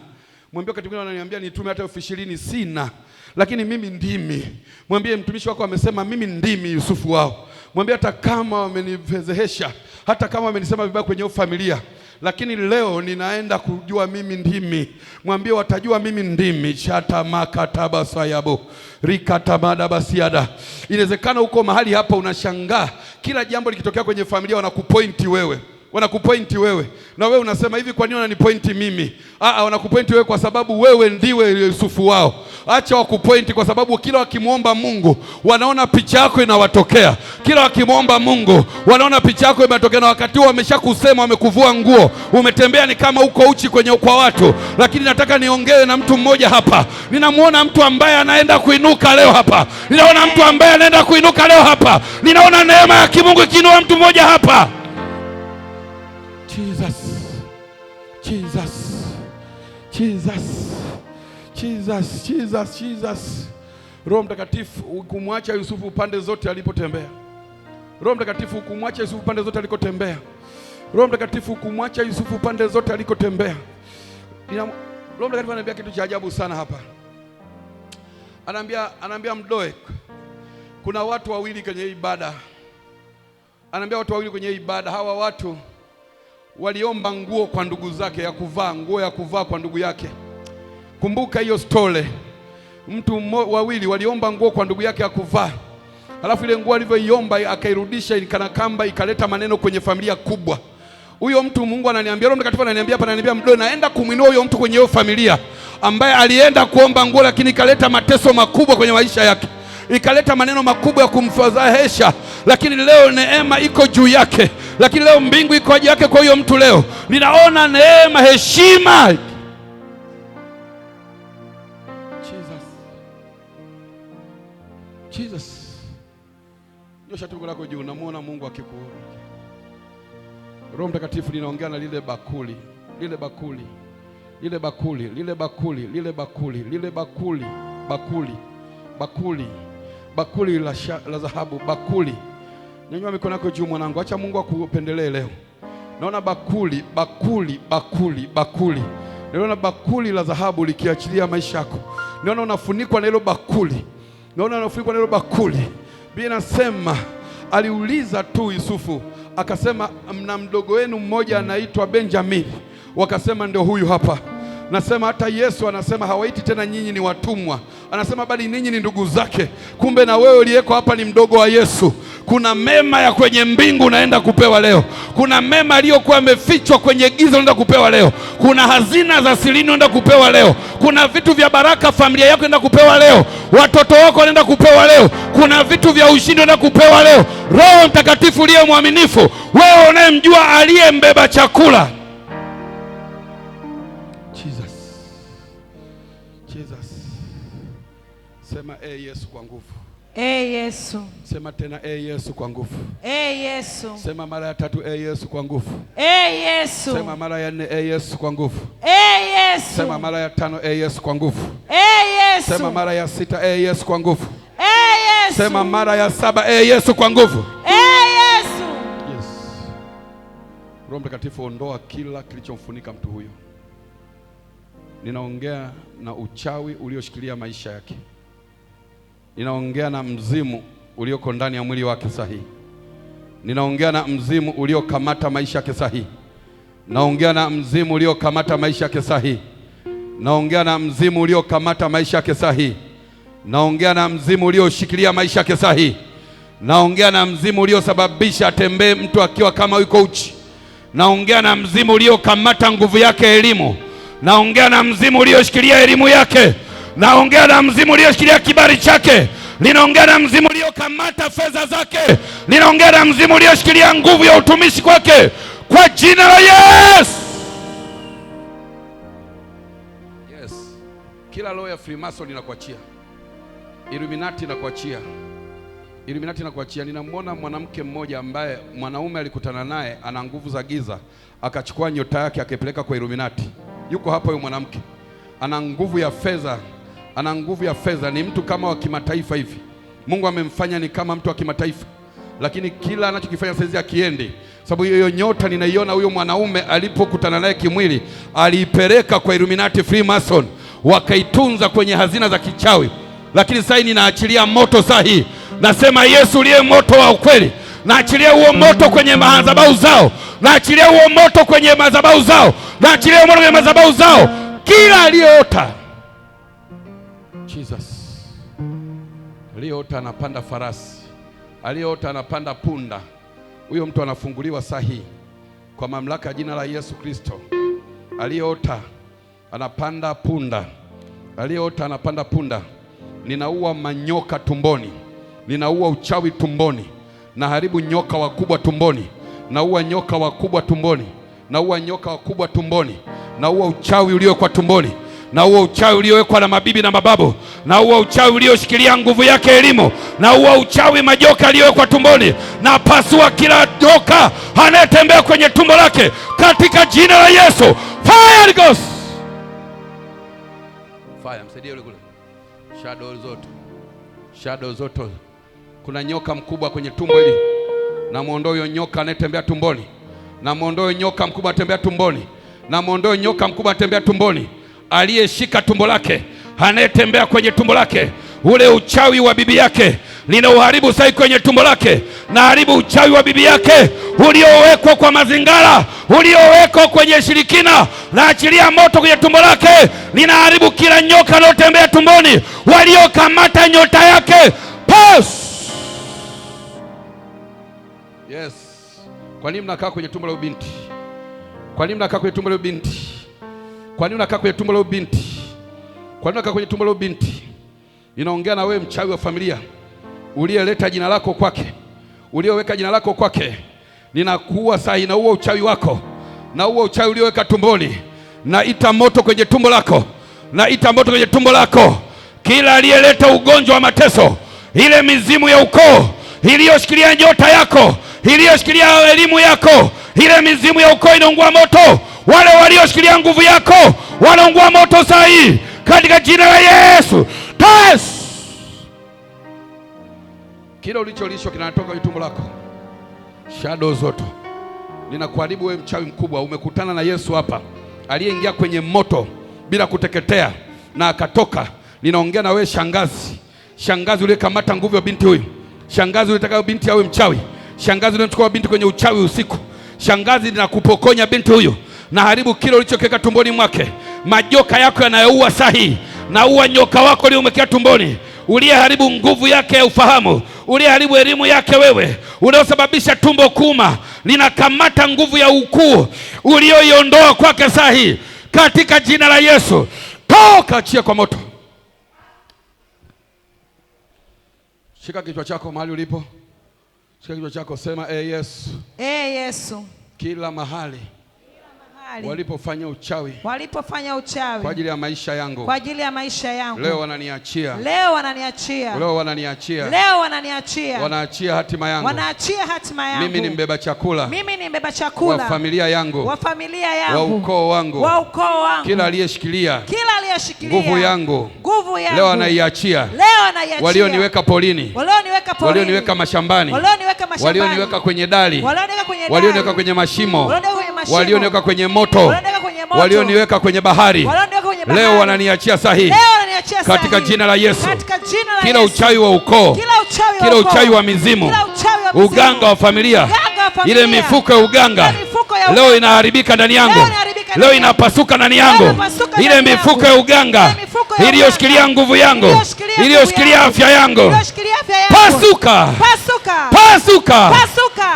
Mwambie wakati mwingine wananiambia nitume hata 20,000 sina. Lakini mimi ndimi. Mwambie mtumishi wako amesema mimi ndimi Yusufu wao. Mwambie hata kama wamenifezehesha, hata kama wamenisema vibaya kwenye familia, lakini leo ninaenda kujua mimi ndimi. Mwambie watajua mimi ndimi. Chata makataba sayabo. Rikatamada basiada. Inawezekana uko mahali hapa unashangaa kila jambo likitokea kwenye familia wanakupointi wewe. wanakupointi wewe, na wewe unasema hivi, kwa nini wananipointi mimi? Wanakupointi wewe kwa sababu wewe ndiwe Yusufu wao. Acha wakupointi, kwa sababu kila wakimwomba Mungu wanaona picha yako inawatokea. Kila wakimwomba Mungu wanaona picha yako inatokea, na wakati huo wameshakusema, wamekuvua nguo, umetembea ni kama uko uchi kwa watu. Lakini nataka niongee na mtu mmoja hapa. Ninamuona mtu ambaye anaenda kuinuka leo hapa. Ninaona mtu ambaye anaenda kuinuka leo hapa. Ninaona neema ya kimungu ikiinua mtu mmoja hapa. Jesus, Jesus, Jesus, Jesus, Jesus, Jesus. Roho Mtakatifu ukumwacha Yusufu pande zote alipotembea. Roho Mtakatifu ukumwacha Yusufu pande zote alikotembea. Roho Mtakatifu ukumwacha Yusufu pande zote alikotembea. Roho Mtakatifu ananiambia kitu cha ajabu sana hapa. Anaambia Mdoe, kuna watu wawili kwenye ibada. Anaambia watu wawili kwenye ibada. Hawa watu waliomba nguo kwa ndugu zake ya kuvaa, nguo ya kuvaa kwa ndugu yake. Kumbuka hiyo story. Wawili waliomba nguo kwa ndugu yake ya kuvaa. Halafu ile nguo alivyoiomba akairudisha, ikana kamba, ikaleta maneno kwenye familia kubwa. Huyo mtu Mungu ananiambia, Roho Mtakatifu ananiambia hapa, ananiambia Mdoe, naenda kumwinua huyo mtu kwenye hiyo familia ambaye alienda kuomba nguo, lakini ikaleta mateso makubwa kwenye maisha yake. Ikaleta maneno makubwa ya kumfadhaisha, lakini leo neema iko juu yake. Lakini leo mbingu iko juu yake. Kwa hiyo mtu leo ninaona neema, heshima. Jesus. Nyosha tuko lako juu, namuona Mungu akikuona. Roho Mtakatifu ninaongea na lile bakuli, lile bakuli, lile bakuli, lile bakuli, lile bakuli, lile bakuli, bakuli, bakuli, bakuli la dhahabu, bakuli. Nyanyua mikono yako juu mwanangu, acha Mungu akupendelee leo. Naona bakuli, bakuli, bakuli, bakuli. Naona bakuli la dhahabu likiachilia maisha yako. Naona unafunikwa na hilo bakuli. Naona unafunikwa na hilo bakuli. Biblia inasema aliuliza tu Yusufu, akasema mna mdogo wenu mmoja anaitwa Benjamin. Wakasema ndio huyu hapa. Nasema hata Yesu anasema hawaiti tena nyinyi ni watumwa, anasema bali ninyi ni ndugu zake. Kumbe na wewe uliyeko hapa ni mdogo wa Yesu. Kuna mema ya kwenye mbingu unaenda kupewa leo. Kuna mema aliyokuwa yamefichwa kwenye giza unaenda kupewa leo. Kuna hazina za sirini unaenda kupewa leo. Kuna vitu vya baraka familia yako inaenda kupewa leo. Watoto wako wanaenda kupewa leo. Kuna vitu vya ushindi unaenda kupewa leo. Roho Mtakatifu uliye mwaminifu, wewe unayemjua aliyembeba chakula. Jesus. Sema Yesu kwa nguvu. Yesu. Sema tena Yesu kwa nguvu. Yesu. Sema mara ya tatu Yesu kwa nguvu. Yesu. Sema mara ya nne Yesu kwa nguvu. Yesu. Sema mara ya tano Yesu kwa nguvu. Yesu. Sema mara ya sita Yesu kwa nguvu. Yesu. Sema mara ya saba Yesu kwa nguvu. Yesu. Yes. Roho Mtakatifu, ondoa kila kilichomfunika mtu huyo. Ninaongea na uchawi ulioshikilia maisha yake. Ninaongea na mzimu ulioko ndani ya mwili wake sahihi. Ninaongea na mzimu uliokamata maisha yake sahihi. Naongea na mzimu uliokamata maisha yake sahihi. Naongea na mzimu uliokamata maisha yake sahihi. Naongea na mzimu ulioshikilia maisha yake sahihi. Naongea na mzimu uliosababisha atembee mtu akiwa kama yuko uchi. Naongea na mzimu uliokamata nguvu yake elimu. Naongea na mzimu ulioshikilia elimu yake. Naongea na mzimu ulioshikilia kibali chake. Ninaongea na mzimu uliokamata fedha zake. Ninaongea na mzimu ulioshikilia nguvu ya utumishi kwake. Kwa jina la Yesu. Yes. Kila roho ya Freemason inakuachia. Illuminati inakuachia. Illuminati inakuachia. Ninamwona mwanamke mmoja ambaye mwanaume alikutana naye ana nguvu za giza, akachukua nyota yake akipeleka kwa Illuminati. Yuko hapa huyo mwanamke. Ana nguvu ya fedha. Ana nguvu ya fedha, ni mtu kama wa kimataifa hivi. Mungu amemfanya ni kama mtu wa kimataifa. Lakini kila anachokifanya saizi akiendi. Sababu hiyo nyota ninaiona huyo mwanaume alipokutana naye kimwili, aliipeleka kwa Illuminati Freemason, wakaitunza kwenye hazina za kichawi. Lakini sasa ninaachilia moto sahihi. Nasema Yesu uliye moto wa ukweli, naachilia huo moto kwenye madhabahu zao. Naachilia huo moto kwenye madhabahu zao. Naachilia huo moto kwenye madhabahu zao. Kila aliyeota, Jesus, aliyeota anapanda farasi, aliyeota anapanda punda, huyo mtu anafunguliwa sahihi. kwa mamlaka ya jina la Yesu Kristo. Aliyeota anapanda punda, aliyeota anapanda punda. Ninaua manyoka tumboni, ninaua uchawi tumboni, naharibu nyoka wakubwa tumboni, naua nyoka wakubwa tumboni, naua nyoka wakubwa tumboni, naua uchawi uliowekwa tumboni, naua uchawi uliowekwa na mabibi na mababu, naua uchawi ulioshikilia nguvu yake elimu, naua uchawi majoka aliyowekwa tumboni, na pasua kila joka anayetembea kwenye tumbo lake katika jina la Yesu. Fire goes. Fire, msaidie yule kule. Shadow zote. Kuna nyoka mkubwa kwenye tumbo hili. Na muondoe huyo nyoka anayetembea tumboni. Na muondoe nyoka mkubwa anatembea tumboni. Na muondoe nyoka mkubwa anatembea tumboni. Aliyeshika tumbo lake, anayetembea kwenye tumbo lake, ule uchawi wa bibi yake ninauharibu sasa kwenye tumbo lake. Na haribu uchawi wa bibi yake uliowekwa kwa mazingara, uliowekwa kwenye shirikina. Na achilia moto kwenye tumbo lake. Ninaharibu kila nyoka anayotembea tumboni, waliokamata nyota yake. Pass. Yes. Kwa nini mnakaa kwenye tumbo la binti? Kwa nini mnakaa kwenye tumbo la binti? Kwa nini unakaa kwenye tumbo la binti? Kwa nini unakaa kwenye tumbo la binti? Ninaongea na wewe mchawi wa familia, uliyeleta jina lako kwake, uliyoweka jina lako kwake. Ninakuua saa hii, naua uchawi wako, naua uchawi ulioweka tumboni. Naita moto kwenye tumbo lako, naita moto kwenye tumbo lako. Kila aliyeleta ugonjwa wa mateso, ile mizimu ya ukoo iliyoshikilia nyota yako, iliyoshikilia elimu yako, ile mizimu ya ukoo inaungua moto. Wale walioshikilia nguvu yako wanaungua moto saa hii katika jina la Yesu. Pass. Kila ulicholishwa kinatoka kwenye tumbo lako. Shadow zote. Ninakuharibu wewe mchawi mkubwa. Umekutana na Yesu hapa, aliyeingia kwenye moto bila kuteketea na akatoka. Ninaongea na wewe shangazi. Shangazi uliyekamata nguvu ya binti huyu. Shangazi ulitaka binti awe mchawi. Shangazi unachukua binti kwenye uchawi usiku. Shangazi, ninakupokonya binti huyu. Na haribu kile ulichokiweka tumboni mwake. Majoka yako yanayoua sahi. Naua nyoka wako uliyomwekea tumboni, uliyeharibu nguvu yake ya ufahamu, uliyeharibu elimu yake wewe, uliosababisha tumbo kuuma. Ninakamata nguvu ya ukuu uliyoiondoa kwake sahi katika jina la Yesu. Toka, achia kwa moto. Shika kichwa chako mahali ulipo. Shika kichwa chako, sema Yesu. Yesu. Kila mahali walipofanya uchawi kwa ajili ya maisha yangu, leo wananiachia, wanaachia hatima yangu. Mimi ni mbeba chakula wa familia yangu, wa ukoo wangu. Kila aliyeshikilia nguvu yangu leo anaiachia. Walioniweka polini, walioniweka mashambani, walioniweka kwenye dali, walioniweka kwenye mashimo, walioniweka kwenye moto, walioniweka kwenye bahari, leo wananiachia sahihi katika jina la Yesu. Kila uchawi wa ukoo, kila uchawi wa mizimu, uganga wa familia, ile mifuko ya uganga leo inaharibika ndani yangu, leo inapasuka ndani yangu. Ile mifuko ya uganga iliyoshikilia nguvu yangu, iliyoshikilia afya yangu, pasuka, pasuka,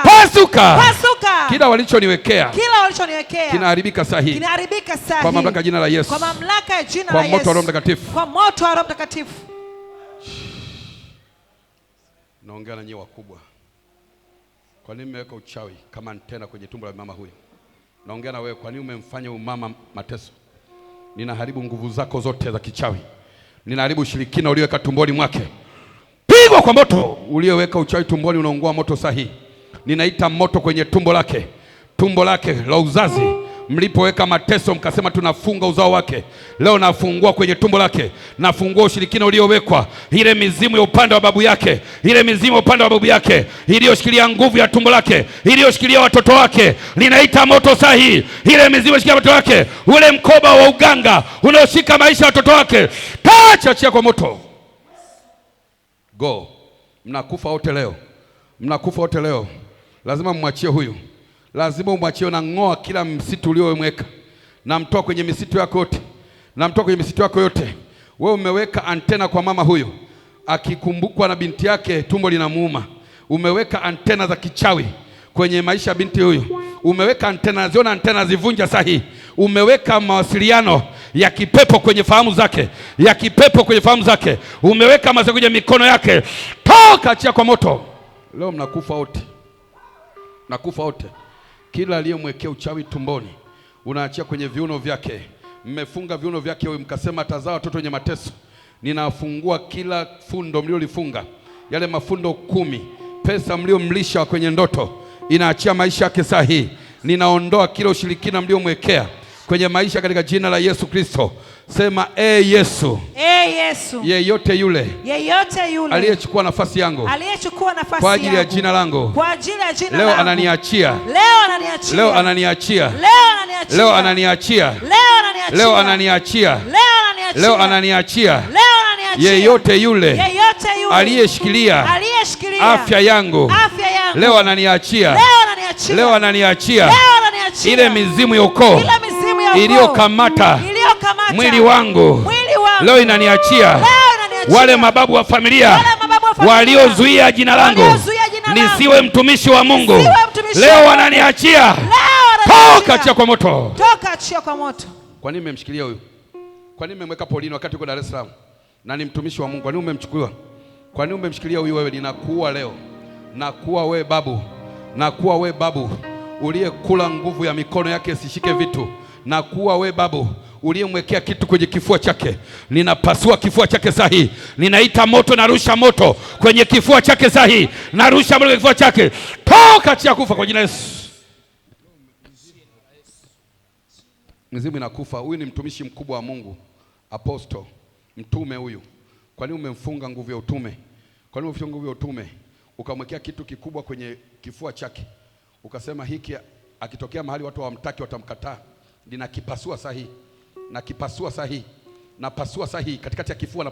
pasuka. Kila walichoniwekea kinaharibika sahihi kwa mamlaka ya jina la Yesu, kwa moto wa Roho Mtakatifu. Naongea na nyie wakubwa. Kwa nini mmeweka uchawi kama antena kwenye tumbo la mama huyu? Naongea na wewe, kwa nini umemfanya umama mateso? Ninaharibu nguvu zako zote za kichawi. Ninaharibu ushirikina ulioweka tumboni mwake. Pigwa kwa moto. Ulioweka uchawi tumboni unaungua moto sahihi. Ninaita moto kwenye tumbo lake la uzazi. Mlipoweka mateso mkasema tunafunga uzao wake, leo nafungua kwenye tumbo lake. Nafungua ushirikina uliowekwa, ile mizimu ya upande wa babu yake, ile mizimu ya upande wa babu yake iliyoshikilia nguvu ya tumbo lake, iliyoshikilia watoto wake. Ninaita moto sahihi. Ile mizimu iliyoshikilia watoto wake, ule mkoba wa uganga unaoshika maisha ya watoto wake, achia kwa moto. Go. Mnakufa wote leo. Mnakufa wote leo. Lazima mmwachie huyu. Lazima umwachie. Na ng'oa kila msitu uliomweka. Na mtoa kwenye misitu yako yote. Na mtoa kwenye misitu yako yote. Wewe umeweka antena kwa mama huyu. Akikumbukwa na binti yake tumbo linamuuma. Umeweka antena za kichawi kwenye maisha ya binti huyu. Umeweka antena, ziona antena zivunja sahihi. Umeweka mawasiliano ya kipepo kwenye fahamu zake, ya kipepo kwenye fahamu zake. Umeweka mazo kwenye mikono yake. Toka, achia kwa moto. Leo mnakufa wote. Nakufa wote. Kila aliyemwekea uchawi tumboni, unaachia kwenye viuno vyake. Mmefunga viuno vyake, mkasema atazaa watoto wenye mateso. Ninafungua kila fundo mliolifunga, yale mafundo 10. Pesa mliomlisha kwenye ndoto inaachia maisha yake sahihi. Ninaondoa kila ushirikina mliomwekea kwenye maisha katika jina la Yesu Kristo. Sema Yesu. Yesu. Yeyote yule aliyechukua nafasi yangu kwa ajili ya jina langu, leo ananiachia. Leo ananiachia. Leo ananiachia. Leo ananiachia. Leo ananiachia. Yeyote yule aliyeshikilia afya yangu, leo ananiachia. Leo ananiachia. Ile mizimu ya ukoo iliyokamata mwili wangu leo inaniachia. Wale mababu wa familia waliozuia jina langu nisiwe mtumishi wa Mungu leo wananiachia. Toka, achia kwa moto. Toka, achia kwa moto. Kwa nini mmemshikilia huyu? Kwa nini mmemweka polini wakati uko Dar es Salaam na ni mtumishi wa Mungu? Kwa nini umemchukua? Kwa nini umemshikilia huyu? Wewe ninakuua leo. Nakuua wewe babu. Nakuua wewe babu uliyekula nguvu ya mikono yake isishike vitu. Nakuua wewe babu uliyemwekea kitu kwenye kifua chake. Ninapasua kifua chake sahihi. Ninaita moto, narusha moto kwenye kifua chake sahihi. Narusha moto kwenye kifua chake. Toka, achia kufa kwa jina la Yesu. Mizimu inakufa. Huyu ni mtumishi mkubwa wa Mungu, apostle, mtume huyu. Kwa nini umemfunga nguvu ya utume? Kwa nini umefunga nguvu ya utume? Ukamwekea kitu kikubwa kwenye kifua chake. Ukasema hiki akitokea mahali watu hawamtaki watamkataa. Ninakipasua sahihi. Nakipasua sahihi. Napasua sahihi katikati ya kifua,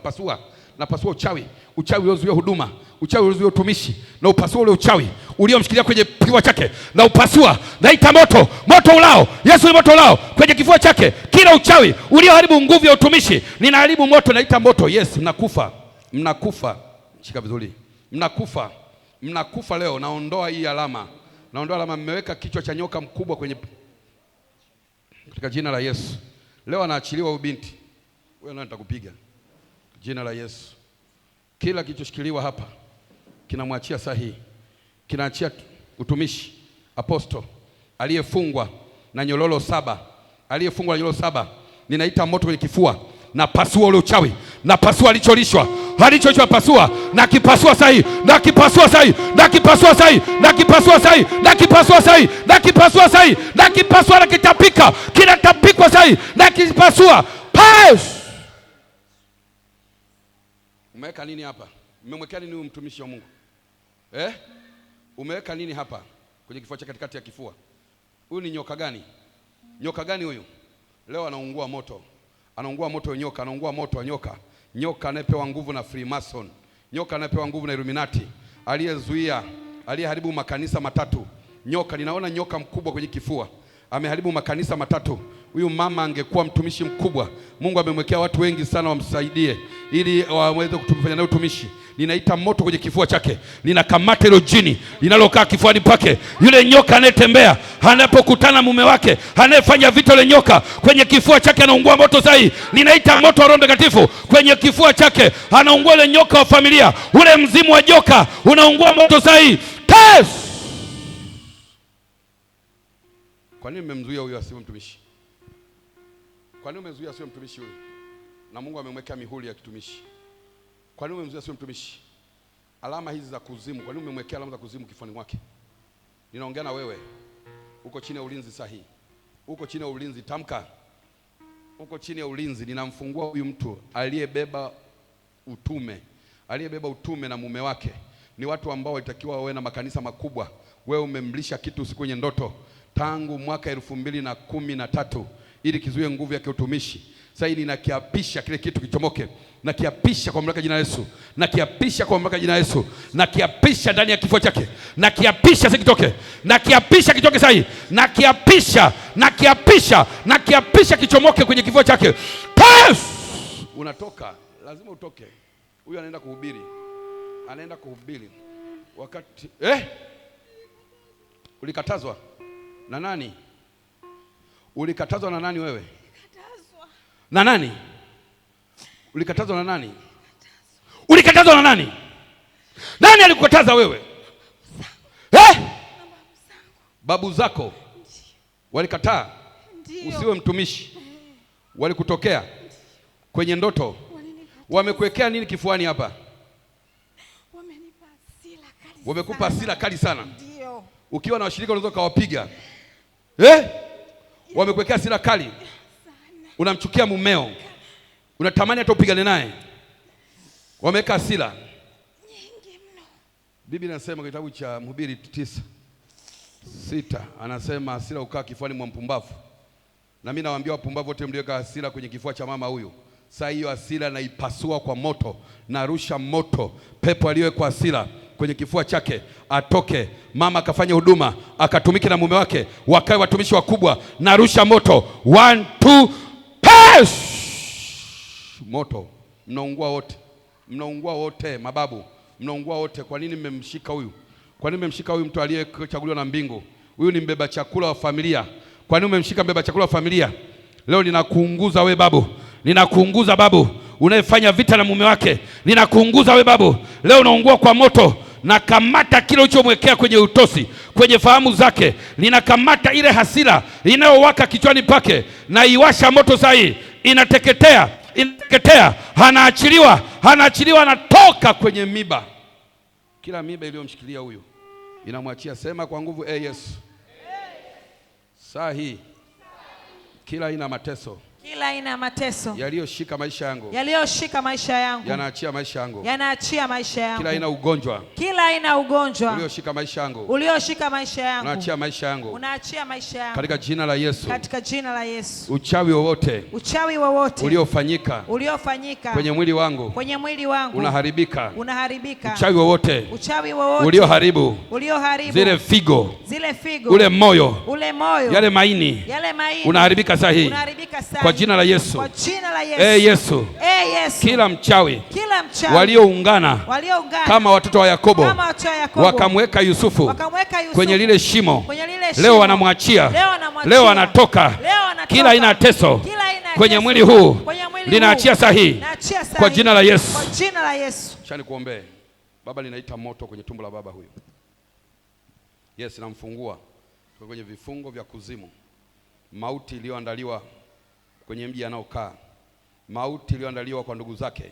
napasua uchawi. Uchawi uliozuia huduma, uchawi uliozuia utumishi, na upasua ule uchawi uliomshikilia kwenye kifua chake, na upasua. Naita moto, moto ulao. Yesu ni moto ulao kwenye kifua chake. Kila uchawi ulioharibu nguvu ya utumishi, ninaharibu moto, naita moto. Yes, mnakufa. Mnakufa. Shika vizuri. Mnakufa. Mnakufa leo. Naondoa hii alama. Naondoa alama. Mmeweka kichwa cha nyoka mkubwa kwenye, katika jina la Yesu. Leo anaachiliwa ubinti. Wewe nani nitakupiga? Jina la Yesu. Kila kilichoshikiliwa hapa kinamwachia sahihi. Kinaachia utumishi. Apostle aliyefungwa na nyororo 7. Aliyefungwa na nyororo 7. Ninaita moto kwenye kifua. Napasua ule uchawi. Napasua alicholishwa. Alichochwa pasua. Nakipasua sahihi. Nakipasua sahihi. Nakipasua sahihi. Nakipasua sahihi. Nakipasua sahihi. Nakipasua sahihi. Nakipasua, nakitapika. Kinatapikwa sahihi. Nakipasua. Pass. Umeweka nini hapa? Umemwekea nini huyu mtumishi wa Mungu? Umeweka nini hapa kwenye kifua cha katikati ya kifua? Huyu ni nyoka gani? Nyoka gani huyu? Leo anaungua moto. Anaungua moto nyoka, anaungua moto wa nyoka. Nyoka anayepewa nguvu na Freemason. Nyoka anayepewa nguvu na Illuminati. Aliyezuia, aliyeharibu makanisa matatu. Nyoka, ninaona nyoka mkubwa kwenye kifua. Ameharibu makanisa matatu. Huyu mama angekuwa mtumishi mkubwa. Mungu amemwekea watu wengi sana wamsaidie ili waweze kufanya naye utumishi. Ninaita moto kwenye kifua chake. Ninakamata hilo jini linalokaa kifuani pake. Yule nyoka anayetembea, anapokutana mume wake, anayefanya vita, yule nyoka kwenye kifua chake anaungua moto sahihi. Ninaita moto wa Roho Mtakatifu kwenye kifua chake. Anaungua yule nyoka wa familia. Ule mzimu wa joka unaungua moto sahihi. Test! Kwa nini mmemzuia huyu asiwe mtumishi? Kwa nini umezuia asiwe mtumishi huyu? Na Mungu amemwekea mihuri ya kitumishi. Kwa nini umemzuia asiwe mtumishi? Alama hizi za kuzimu, kwa nini umemwekea alama za kuzimu kifuani mwake? Ninaongea na wewe. Uko chini ya ulinzi sahihi. Uko chini ya ulinzi, tamka. Uko chini ya ulinzi. Ninamfungua huyu mtu aliyebeba utume. Aliyebeba utume na mume wake. Ni watu ambao walitakiwa wawe na makanisa makubwa. Wewe umemlisha kitu usiku kwenye ndoto tangu mwaka 2013 ili kizuie nguvu yake utumishi. Sasa hili nakiapisha kile kitu kichomoke. Nakiapisha kwa mamlaka jina la Yesu. Nakiapisha kwa mamlaka jina la Yesu. Nakiapisha ndani ya kifua chake. Nakiapisha sikitoke. Nakiapisha kitoke sasa. Nakiapisha, nakiapisha, nakiapisha kichomoke kwenye kifua chake. Pass! Unatoka, lazima utoke. Huyu anaenda kuhubiri. Anaenda kuhubiri. Wakati ulikatazwa. Na nani? Ulikatazwa na nani wewe? Nikatazwa. Na nani? Ulikatazwa na nani? Ulikatazwa na nani? Nani alikukataza wewe? Babu zako walikataa usiwe mtumishi. Walikutokea kwenye ndoto. Wamekuwekea nini kifuani hapa? Wamenipa hasira kali. Wamekupa hasira kali sana. Ndio. Ukiwa na washirika unaweza kawapiga. Wamekuwekea hasira kali sana. Unamchukia mumeo. Unatamani hata upigane naye. Wameweka hasira nyingi mno. Biblia inasema kitabu cha Mhubiri 9:6 anasema hasira ukaa kifuani mwa mpumbavu. Na mimi nawaambia wapumbavu wote mlioweka hasira kwenye kifua cha mama huyu, saa hiyo hasira naipasua kwa moto, narusha moto. Pepo aliyewekwa hasira kwenye kifua chake atoke. Mama akafanya huduma, akatumike na mume wake, wakae watumishi wakubwa. Narusha moto. 1 2 pass. Moto. Mnaungua wote. Mnaungua wote mababu. Mnaungua wote. Kwa nini mmemshika huyu? Kwa nini mmemshika huyu mtu aliyechaguliwa na mbingu? Huyu ni mbeba chakula wa familia. Kwa nini umemshika mbeba chakula wa familia? Leo ninakuunguza we babu. Ninakuunguza babu. Unayefanya vita na mume wake. Ninakuunguza we babu. Leo unaungua kwa moto. Nakamata kile ulichomwekea kwenye utosi, kwenye fahamu zake. Ninakamata ile hasira inayowaka kichwani pake na iwasha moto sahi. Inateketea, inateketea. Anaachiliwa, anatoka kwenye miba. Kila miba iliyomshikilia huyu inamwachia. Sema kwa nguvu, Yesu. Saa hii kila aina mateso, kila aina mateso yaliyoshika maisha yangu, yanaachia maisha yangu, Kila aina ugonjwa, ulioshika maisha yangu, unaachia maisha yangu, katika jina la Yesu. Uchawi wowote uliofanyika kwenye mwili wangu, unaharibika. Uchawi wowote ulioharibu zile figo, ule moyo, yale maini, unaharibika sahihi kwa jina la Yesu. Yesu. Kila mchawi walioungana kama watoto wa Yakobo wakamweka Yusufu kwenye lile shimo, leo wanamwachia, leo anatoka. Kila aina ya teso kwenye mwili huu linaachia sahihi kwa jina la Yesu. Shani kuombee. Baba, ninaita moto kwenye tumbo la baba huyu. Yes, namfungua kwenye vifungo vya kuzimu. Mauti iliyoandaliwa kwenye mji anaokaa, mauti iliyoandaliwa kwa ndugu zake.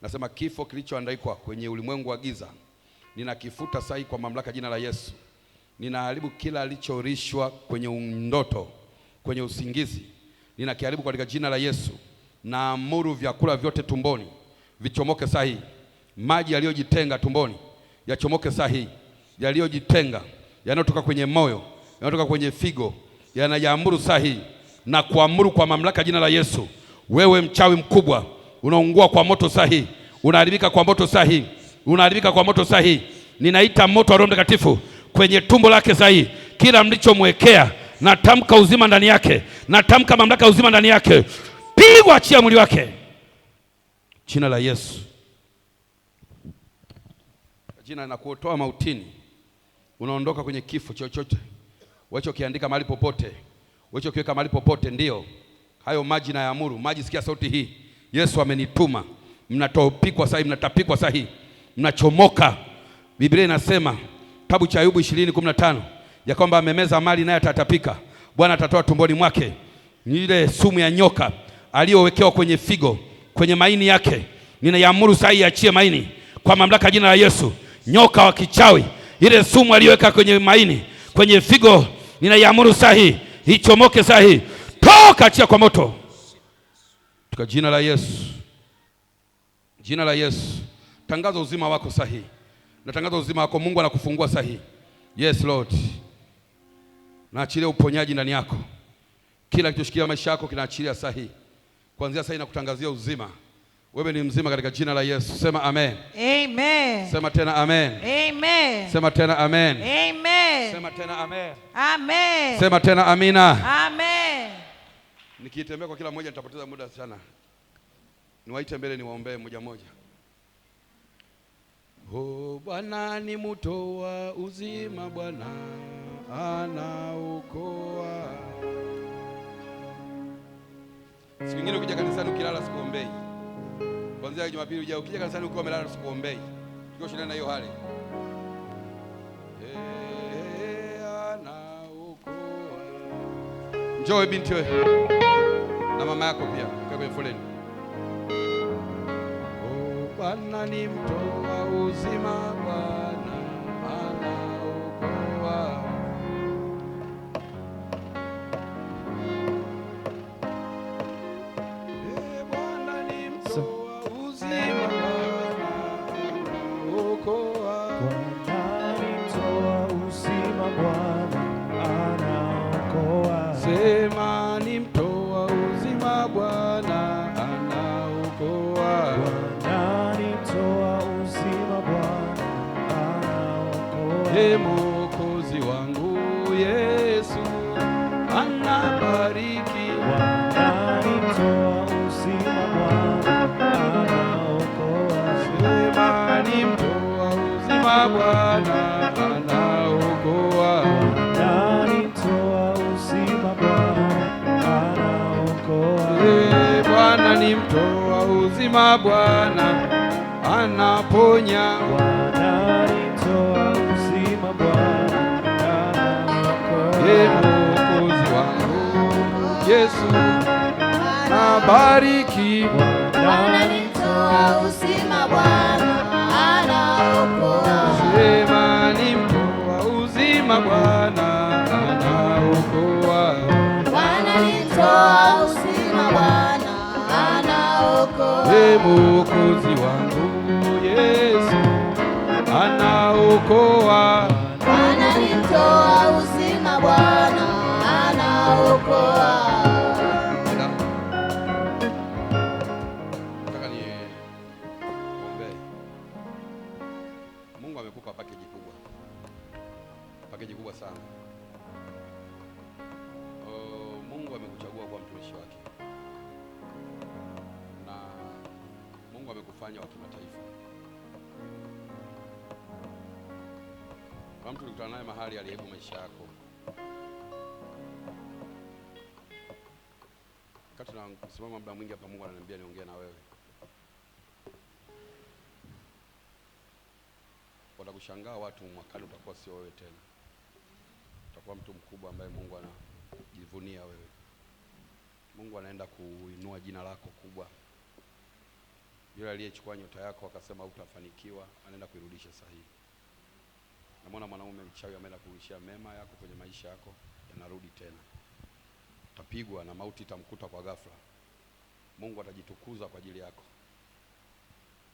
Nasema kifo kilichoandikwa kwenye ulimwengu wa giza, ninakifuta sahi kwa mamlaka jina la Yesu. Ninaharibu kila alichorishwa kwenye ndoto, kwenye usingizi, ninakiharibu katika jina la Yesu. Naamuru vyakula vyote tumboni vichomoke sahi. Maji yaliyojitenga tumboni yachomoke sahi. Yaliyojitenga, yanayotoka kwenye moyo, yanayotoka kwenye figo, yanayaamuru sahi na kuamuru kwa mamlaka jina la Yesu. Wewe mchawi mkubwa, unaungua kwa moto sahi, unaharibika kwa moto sahi, unaharibika kwa moto sahi. Ninaita moto wa Roho Mtakatifu kwenye tumbo lake sahi. Kila mlichomwekea, natamka uzima ndani yake, natamka mamlaka ya uzima ndani yake. Pigwa, achia mwili wake jina la Yesu. Jina na kuotoa mautini, unaondoka kwenye kifo chochote walichokiandika mahali popote, walichokiweka mahali popote. Ndio hayo maji na yaamuru. Maji, sikia sauti hii. Yesu amenituma. Mnatopikwa sahi, mnatapikwa sahi, mnachomoka. Biblia inasema kitabu cha Ayubu 20:15 ya kwamba amemeza mali naye atatapika. Bwana atatoa tumboni mwake ile sumu ya nyoka aliyowekewa kwenye figo, kwenye maini yake. Ninaiamuru sahi, achie maini kwa mamlaka jina la Yesu. Nyoka wa kichawi, ile sumu aliyoweka kwenye maini, kwenye figo, ninaiamuru sahi ichomoke sahi. Toka, achia kwa moto katika jina la Yesu. Jina la Yesu. Tangaza uzima wako sahi. Natangaza uzima wako. Mungu anakufungua sahi. Yes Lord. Naachilia uponyaji ndani yako. Kila kilichoshikilia maisha yako kinaachilia sahi. Kuanzia sahi na kutangazia uzima. Wewe ni mzima katika jina la Yesu. Sema amen. Amen. Sema tena amen. Amen. Sema tena amen. Amen. Sema tena amen. Amen. Sema tena amina. Amen. Nikitembea kwa kila mmoja nitapoteza muda sana. Niwaite mbele niwaombee mmoja mmoja. Bwana ni mtoa uzima, Bwana anaokoa. Siku nyingine ukija kanisani ukilala sikuombei. Kuanzia Jumapili ujao ukija kanisani ukiwa umelala sikuombei. Tuko shida na hiyo hali. Anaokoa. Njoo binti wewe. Na mama yako pia, ukae kwenye foleni. Bwana ni mtoa uzima, Bwana anaokoa. Bwana ni mtoa uzima, Bwana anaokoa. Bwana ni mtoa uzima, Bwana anaokoa. Sema ni mtoa uzima, Bwana anaokoa. Mwokozi wangu Yesu anabariki. Bwana ni mtoa uzima, Bwana anaokoa. Sema ni mtoa uzima, Bwana anaokoa. Bwana ni mtoa uzima, Bwana anaokoa. Bwana ni mtoa uzima, Bwana anaponya. Bwana ni mtoa uzima, Bwana anaokoa. Mwokozi wangu Yesu anabariki. Bwana ni mtoa uzima, Bwana anaokoa. Sema ni mtoa uzima, Bwana anaokoa. Bwana ni mtoa uzima, Bwana anaokoa. Mwokozi wangu Yesu anaokoa. Bwana ni mtoa uzima, Bwana anaokoa. Nataka niombe. Mungu amekupa package kubwa sana. Mungu amekuchagua kuwa mtumishi wake, na Mungu amekufanya wa kimataifa. Kwa mtu ulikutana naye mahali aliharibu maisha yako, wakati nasimama muda mwingi hapa, Mungu ananiambia niongee na wewe. Watakushangaa watu, mwakani utakuwa sio wewe tena, utakuwa mtu mkubwa ambaye Mungu anajivunia wewe. Mungu anaenda kuinua jina lako kubwa. Yule aliyechukua nyota yako akasema hutafanikiwa, anaenda kuirudisha sahihi. Namwona mwanaume mchawi ameenda kurudishia mema yako kwenye maisha yako, yanarudi tena. Utapigwa na mauti itamkuta kwa ghafla. Mungu atajitukuza kwa ajili yako.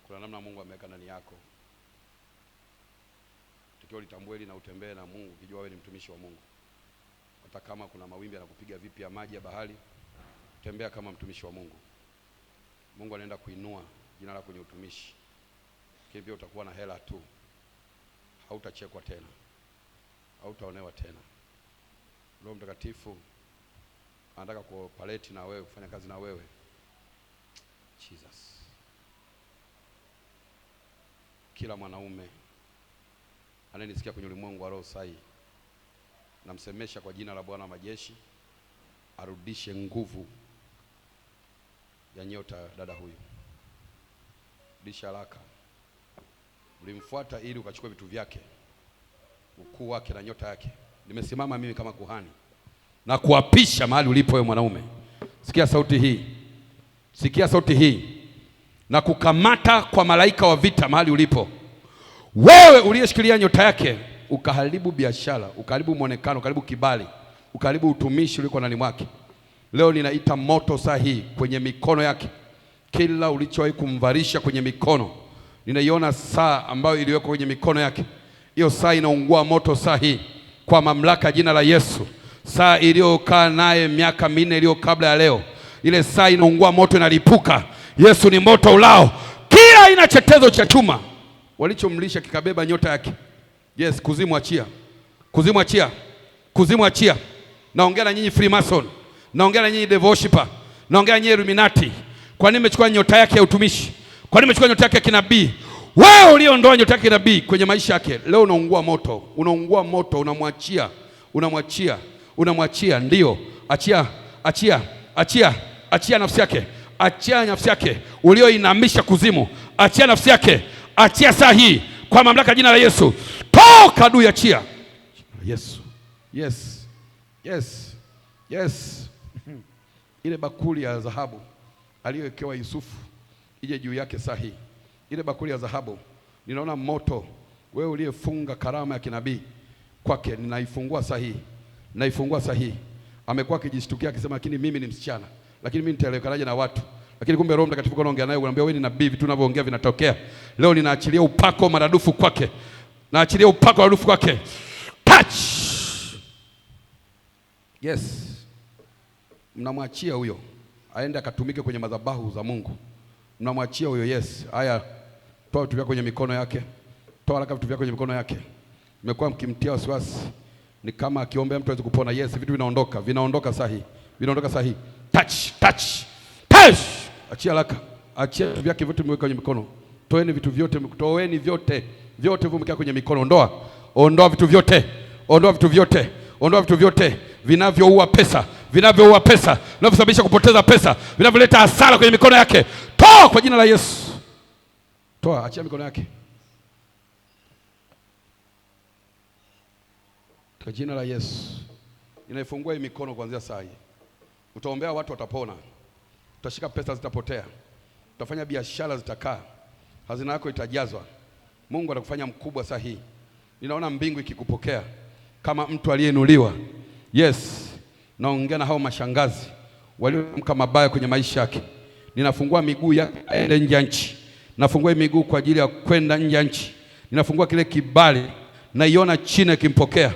Kuna namna Mungu ameweka ndani yako. Tukio litambue hili na utembee na Mungu ukijua wewe ni mtumishi wa Mungu. Hata kama kuna mawimbi yanakupiga vipi ya maji ya bahari, tembea kama mtumishi wa Mungu. Mungu anaenda kuinua jina lako kwenye utumishi. Lakini pia utakuwa na hela tu. Hautachekwa tena. Hautaonewa tena. Roho Mtakatifu anataka kuoperate na wewe, kufanya kazi na wewe. Jesus. Kila mwanaume anayenisikia kwenye ulimwengu wa roho sahi, namsemesha kwa jina la Bwana wa majeshi, arudishe nguvu ya nyota dada huyu. Rudisha haraka. Ulimfuata ili ukachukua vitu vyake, ukuu wake na nyota yake. Nimesimama mimi kama kuhani na kuapisha mahali ulipo wewe mwanaume. Sikia sauti hii. Sikia sauti hii. Na kukamata kwa malaika wa vita mahali ulipo. Wewe uliyeshikilia nyota yake, ukaharibu biashara, ukaharibu muonekano, ukaharibu kibali, ukaharibu utumishi uliko ndani mwake. Leo ninaita moto sahihi kwenye mikono yake. Kila ulichowahi kumvarisha kwenye mikono, ninaiona saa ambayo iliwekwa kwenye mikono yake. Hiyo saa inaungua moto sahihi kwa mamlaka jina la Yesu. Saa iliyokaa naye miaka 4 iliyo kabla ya leo, ile saa inaungua moto, inalipuka. Yesu ni moto ulao kila ina chetezo cha chuma walichomlisha kikabeba nyota yake. Yes, kuzimu achia. Kuzimu achia. Kuzimu achia. Naongea na nyinyi Freemason. Naongea na nyinyi devil worshiper. Naongea na nyinyi Illuminati. Kwa nini umechukua nyota yake ya utumishi? Kwa nini umechukua nyota yake ya kinabii? Wewe uliondoa nyota yake ya kinabii kwenye maisha yake, leo unaungua moto. Unaungua moto, unamwachia. unamwachia. Ndio, achia nafsi yake, achia nafsi yake ulioinamisha kuzimu, achia nafsi yake, achia saa hii kwa mamlaka jina la Yesu. Toka adui, achia. Yesu. Yes. Ile bakuli ya dhahabu aliyowekewa Yusufu ije juu yake saa hii. Ile bakuli ya dhahabu, ninaona moto. Wewe uliyefunga karama ya kinabii kwake, ninaifungua saa hii. Amekuwa akijishtukia akisema, lakini mimi ni msichana, lakini mimi nitaelewekanaje na watu? Lakini kumbe Roho Mtakatifu anaongea naye, unamwambia wewe ni nabii, vitu unavyoongea vinatokea. Leo ninaachilia upako maradufu kwake. Touch. Yes. Mnamwachia huyo aende akatumike kwenye madhabahu za Mungu. Mnamwachia huyo. Yes. Haya, toa vitu vyako kwenye mikono yake. Toa haraka vitu vyako kwenye mikono yake. Mmekuwa mkimtia wasiwasi, ni kama akiombea mtu aweze kupona. Yes, vitu vinaondoka sahihi. Touch. Achia haraka. Achia vitu vyake vyote mweka kwenye mikono. Toeni vitu vyote, vimeka kwenye mikono. Ondoa vitu vyote vinavyoua pesa, vinavyosababisha kupoteza pesa, vinavyoleta hasara kwenye mikono yake. Toa kwa jina la Yesu. Toa, achia mikono yake. Kwa jina la Yesu. Inaifungua hii mikono kuanzia saa hii. Utaombea watu watapona. Utashika pesa zitapotea. Utafanya biashara zitakaa. Hazina yako itajazwa. Mungu atakufanya mkubwa saa hii. Ninaona mbingu ikikupokea kama mtu aliyeinuliwa. Yes. Naongea na hao mashangazi waliomka mabaya kwenye maisha yake. Ninafungua miguu yake aende nje ya nchi. Nafungua miguu kwa ajili ya kwenda nje ya nchi. Ninafungua kile kibali. Naiona China ikimpokea.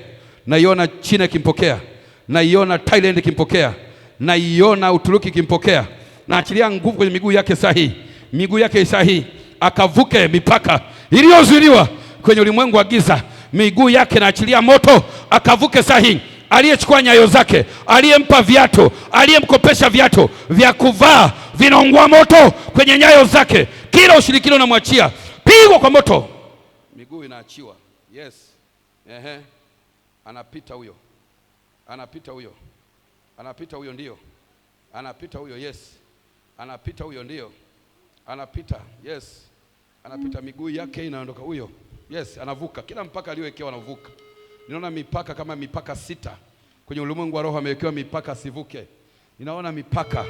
Naiona Thailand ikimpokea. Naiona Uturuki ikimpokea. Naachilia nguvu kwenye miguu yake sahihi. Akavuke mipaka iliyozuiliwa kwenye ulimwengu wa giza. Miguu yake naachilia moto, akavuke sahihi. Aliyechukua nyayo zake, aliyempa viatu, aliyemkopesha viatu vya kuvaa, vinaungua moto kwenye nyayo zake. Kila ushirikina unamwachia, pigwa kwa moto. Miguu inaachiwa. Yes. Anapita huyo. Ndio. Anapita huyo. Yes. Anapita huyo. Ndio. Yes. Anapita, miguu yake inaondoka huyo. Yes, anavuka kila mpaka aliyowekewa, anavuka. Ninaona mipaka kama mipaka 6 kwenye ulimwengu wa roho, amewekewa mipaka asivuke. Ninaona mipaka.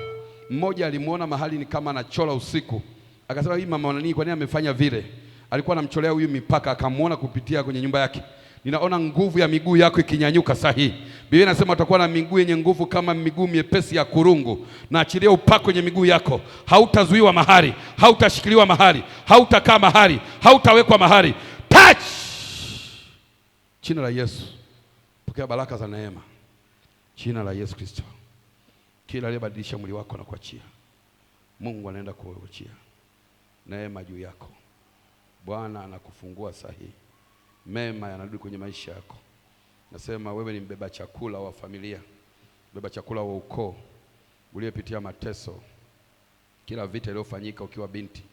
Mmoja alimuona mahali ni kama anachola usiku. Akasema, hii mama nani, kwa nini amefanya vile? Alikuwa anamcholea huyu mipaka, akamuona kupitia kwenye nyumba yake. Ninaona nguvu ya miguu yako ikinyanyuka sahihi. Biblia inasema utakuwa na miguu yenye nguvu kama miguu miepesi ya kurungu. Na achilia upako kwenye miguu yako. Hautazuiwa mahali, hautashikiliwa mahali, hautakaa mahali, hautawekwa mahali. Touch! Jina la Yesu. Pokea baraka za neema. Jina la Yesu Kristo. Kila aliyebadilisha mwili wako na kuachia, Mungu anaenda kuachia neema juu yako. Bwana anakufungua sahihi. Mema yanarudi kwenye maisha yako. Nasema wewe ni mbeba chakula wa familia, mbeba chakula wa ukoo, uliyepitia mateso. Kila vita iliyofanyika ukiwa binti,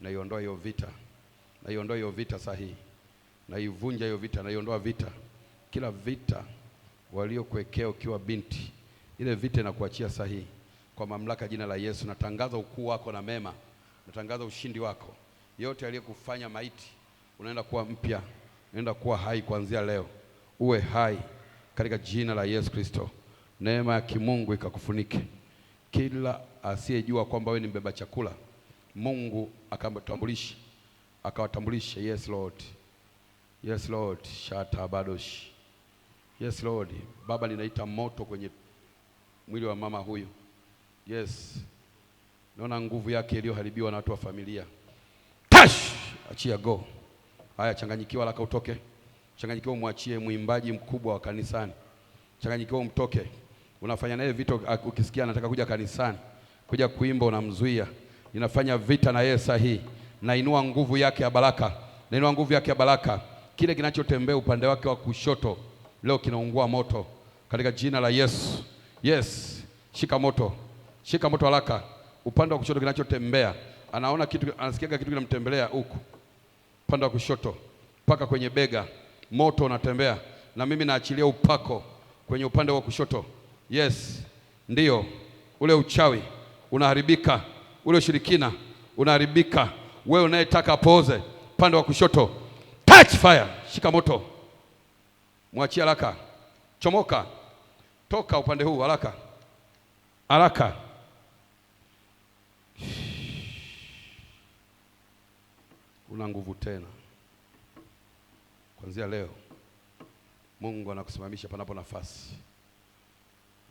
naiondoa hiyo vita sahihi. Naivunja hiyo vita, naiondoa vita. Kila vita waliokuwekea ukiwa binti, ile vita inakuachia sahihi. Kwa mamlaka jina la Yesu, natangaza ukuu wako na mema. Natangaza ushindi wako. Yote aliyekufanya maiti, unaenda kuwa mpya. Unaenda kuwa hai kuanzia leo. Uwe hai katika jina la Yesu Kristo. Neema ya kimungu ikakufunike. Kila asiyejua kwamba wewe ni mbeba chakula, Mungu akawatambulishe. Yes Lord. Shata badosh. Yes Lord. Baba, ninaita moto kwenye mwili wa mama huyu. Yes. Naona nguvu yake iliyoharibiwa na watu wa familia. Tash! Achia go. Haya, changanyikiwa laka utoke. Changanyikiwa umwachie mwimbaji mkubwa wa kanisani. Changanyikiwa umtoke. Unafanya naye vita, ukisikia anataka kuja kanisani, kuja kuimba, unamzuia. Ninafanya vita na yeye sahihi. Nainua nguvu yake ya baraka. Kile kinachotembea upande wake wa kushoto leo kinaungua moto katika jina la Yesu. Yes. Shika moto haraka. Upande wa kushoto kinachotembea, anaona kitu, anasikia kitu kinamtembelea huku. Upande wa kushoto mpaka kwenye bega, moto unatembea. na mimi naachilia upako kwenye upande wa kushoto. Yes, ndiyo, ule uchawi unaharibika, ule ushirikina unaharibika. Wewe unayetaka apooze upande wa kushoto, touch fire, shika moto, mwachie haraka, chomoka, toka upande huu haraka haraka. Una nguvu tena. Kuanzia leo Mungu anakusimamisha panapo nafasi.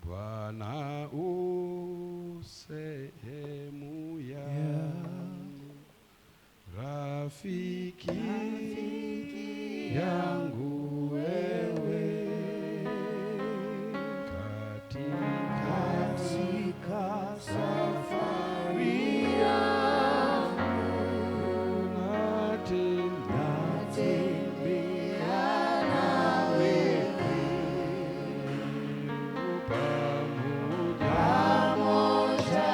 Bwana u sehemu yangu, rafiki yangu wewe, katika safari yangu natembea na wewe, pamoja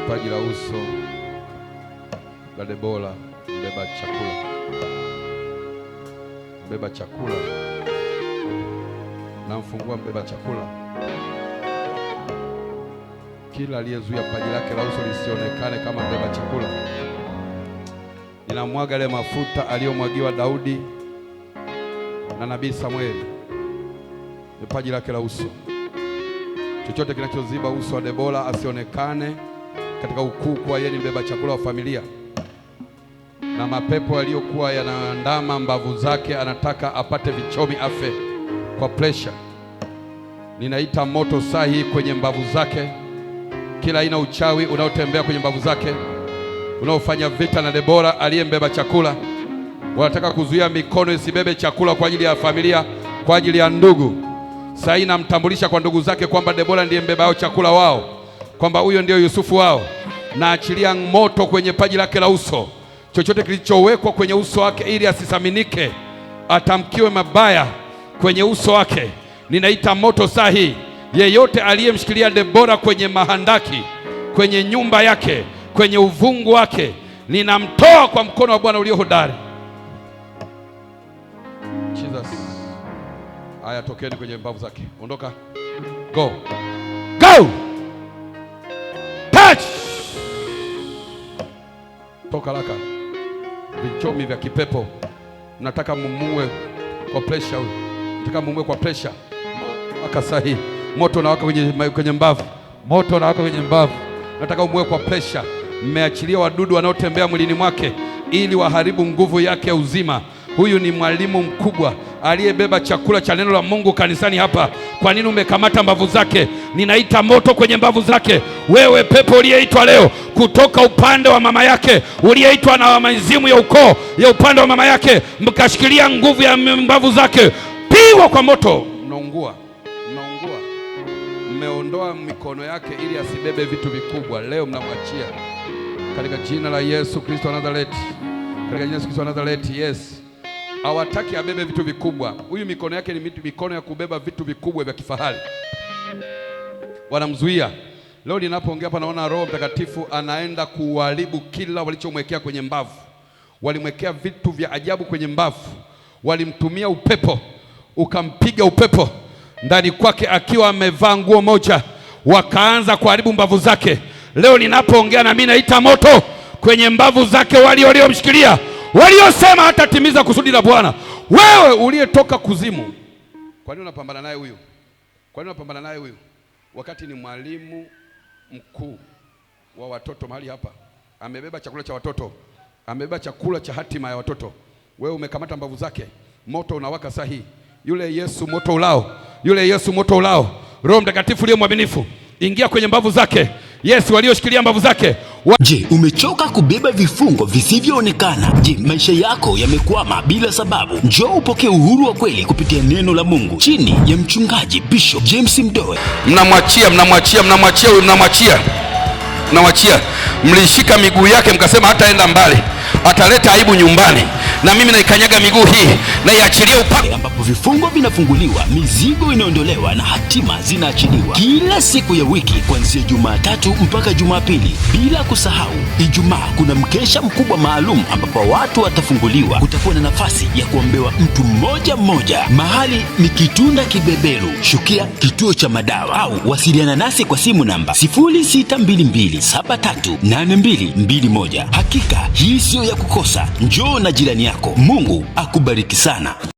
paji la uso la Debora, mbeba chakula, mbeba chakula, na mfungua mbeba chakula. Kila aliyezuia paji lake la uso lisionekane kama mbeba chakula, ninamwaga ile mafuta aliyomwagiwa Daudi na nabii Samueli ni paji lake la uso. Chochote kinachoziba uso wa Debora asionekane katika ukuu kwa yeye ni mbeba chakula wa familia, na mapepo yaliyokuwa yanaandama mbavu zake anataka apate vichomi afe kwa pressure, ninaita moto sahi kwenye mbavu zake. Kila aina uchawi unaotembea kwenye mbavu zake, unaofanya vita na Debora aliyembeba chakula, wanataka kuzuia mikono isibebe chakula kwa ajili ya familia, kwa ajili ya ndugu. Sahi namtambulisha kwa ndugu zake kwamba Debora ndiye mbeba chakula wao, kwamba huyo ndio Yusufu wao. Na achilia moto kwenye paji lake la uso. Chochote kilichowekwa kwenye uso wake ili asisaminike, atamkiwe mabaya kwenye uso wake, ninaita moto sahi. Yeyote aliyemshikilia Debora kwenye mahandaki, kwenye nyumba yake, kwenye uvungu wake, ninamtoa kwa mkono wa Bwana ulio hodari. Jesus. Aya, tokeni kwenye mbavu zake. Ondoka. Go. Go. Touch. Toka haraka. Vichomi vya kipepo, nataka mumue kwa pressure huyu. Nataka mumue kwa pressure. Aka sahi. Moto unawaka kwenye mbavu. Moto unawaka kwenye mbavu. Nataka umue kwa pressure. Mmeachilia wadudu wanaotembea mwilini mwake ili waharibu nguvu yake ya uzima. Huyu ni mwalimu mkubwa aliyebeba chakula cha neno la Mungu kanisani hapa. Kwa nini umekamata mbavu zake? Ninaita moto kwenye mbavu zake. Wewe pepo uliyeitwa leo kutoka upande wa mama yake, uliyeitwa na mizimu ya ukoo ya upande wa mama yake, mkashikilia nguvu ya mbavu zake, pigwa kwa moto. Mnaungua, mnaungua. Mmeondoa mikono yake ili asibebe vitu vikubwa. Leo mnamwachia katika jina la Yesu Kristo wa Nazareti. Katika jina la Yesu Kristo wa Nazareti. Yes. Hawataki abebe vitu vikubwa. Huyu mikono yake ni mikono ya kubeba vitu vikubwa vya kifahari. Wanamzuia. Leo ninapoongea hapa naona Roho Mtakatifu anaenda kuharibu kila walichomwekea kwenye mbavu. Walimwekea vitu vya ajabu kwenye mbavu. Walimtumia upepo, ukampiga upepo ndani kwake akiwa amevaa nguo moja, wakaanza kuharibu mbavu zake. Leo ninapoongea na mimi naita moto kwenye mbavu zake waliomshikilia. waliosema hatatimiza kusudi la Bwana. Wewe uliyetoka kuzimu, kwa nini unapambana naye huyu? Kwa nini unapambana naye huyu wakati ni mwalimu mkuu wa watoto mahali hapa? Amebeba chakula cha watoto, amebeba chakula cha hatima ya watoto. Wewe umekamata mbavu zake, moto unawaka sahihi. Yule Yesu moto ulao, yule Yesu moto ulao. Roho Mtakatifu uliye mwaminifu, ingia kwenye mbavu zake. Yesu walioshikilia mbavu zake. Je, umechoka kubeba vifungo visivyoonekana? Je, maisha yako yamekwama bila sababu? Njoo upokee uhuru wa kweli kupitia neno la Mungu chini ya mchungaji Bishop James Mdoe. Mnamwachia. Mlishika miguu yake mkasema hataenda mbali, ataleta aibu nyumbani, na mimi naikanyaga miguu hii na iachilia upako, ambapo vifungo vinafunguliwa, mizigo inaondolewa na hatima zinaachiliwa kila siku ya wiki kuanzia Jumatatu mpaka Jumapili. Bila kusahau Ijumaa kuna mkesha mkubwa maalum ambapo watu watafunguliwa. Kutakuwa na nafasi ya kuombewa mtu mmoja mmoja. Mahali ni Kitunda Kibeberu, shukia kituo cha madawa, au wasiliana nasi kwa simu namba 0622738221. Hakika hii sio ya kukosa. Njoo na jirani yako. Mungu akubariki sana.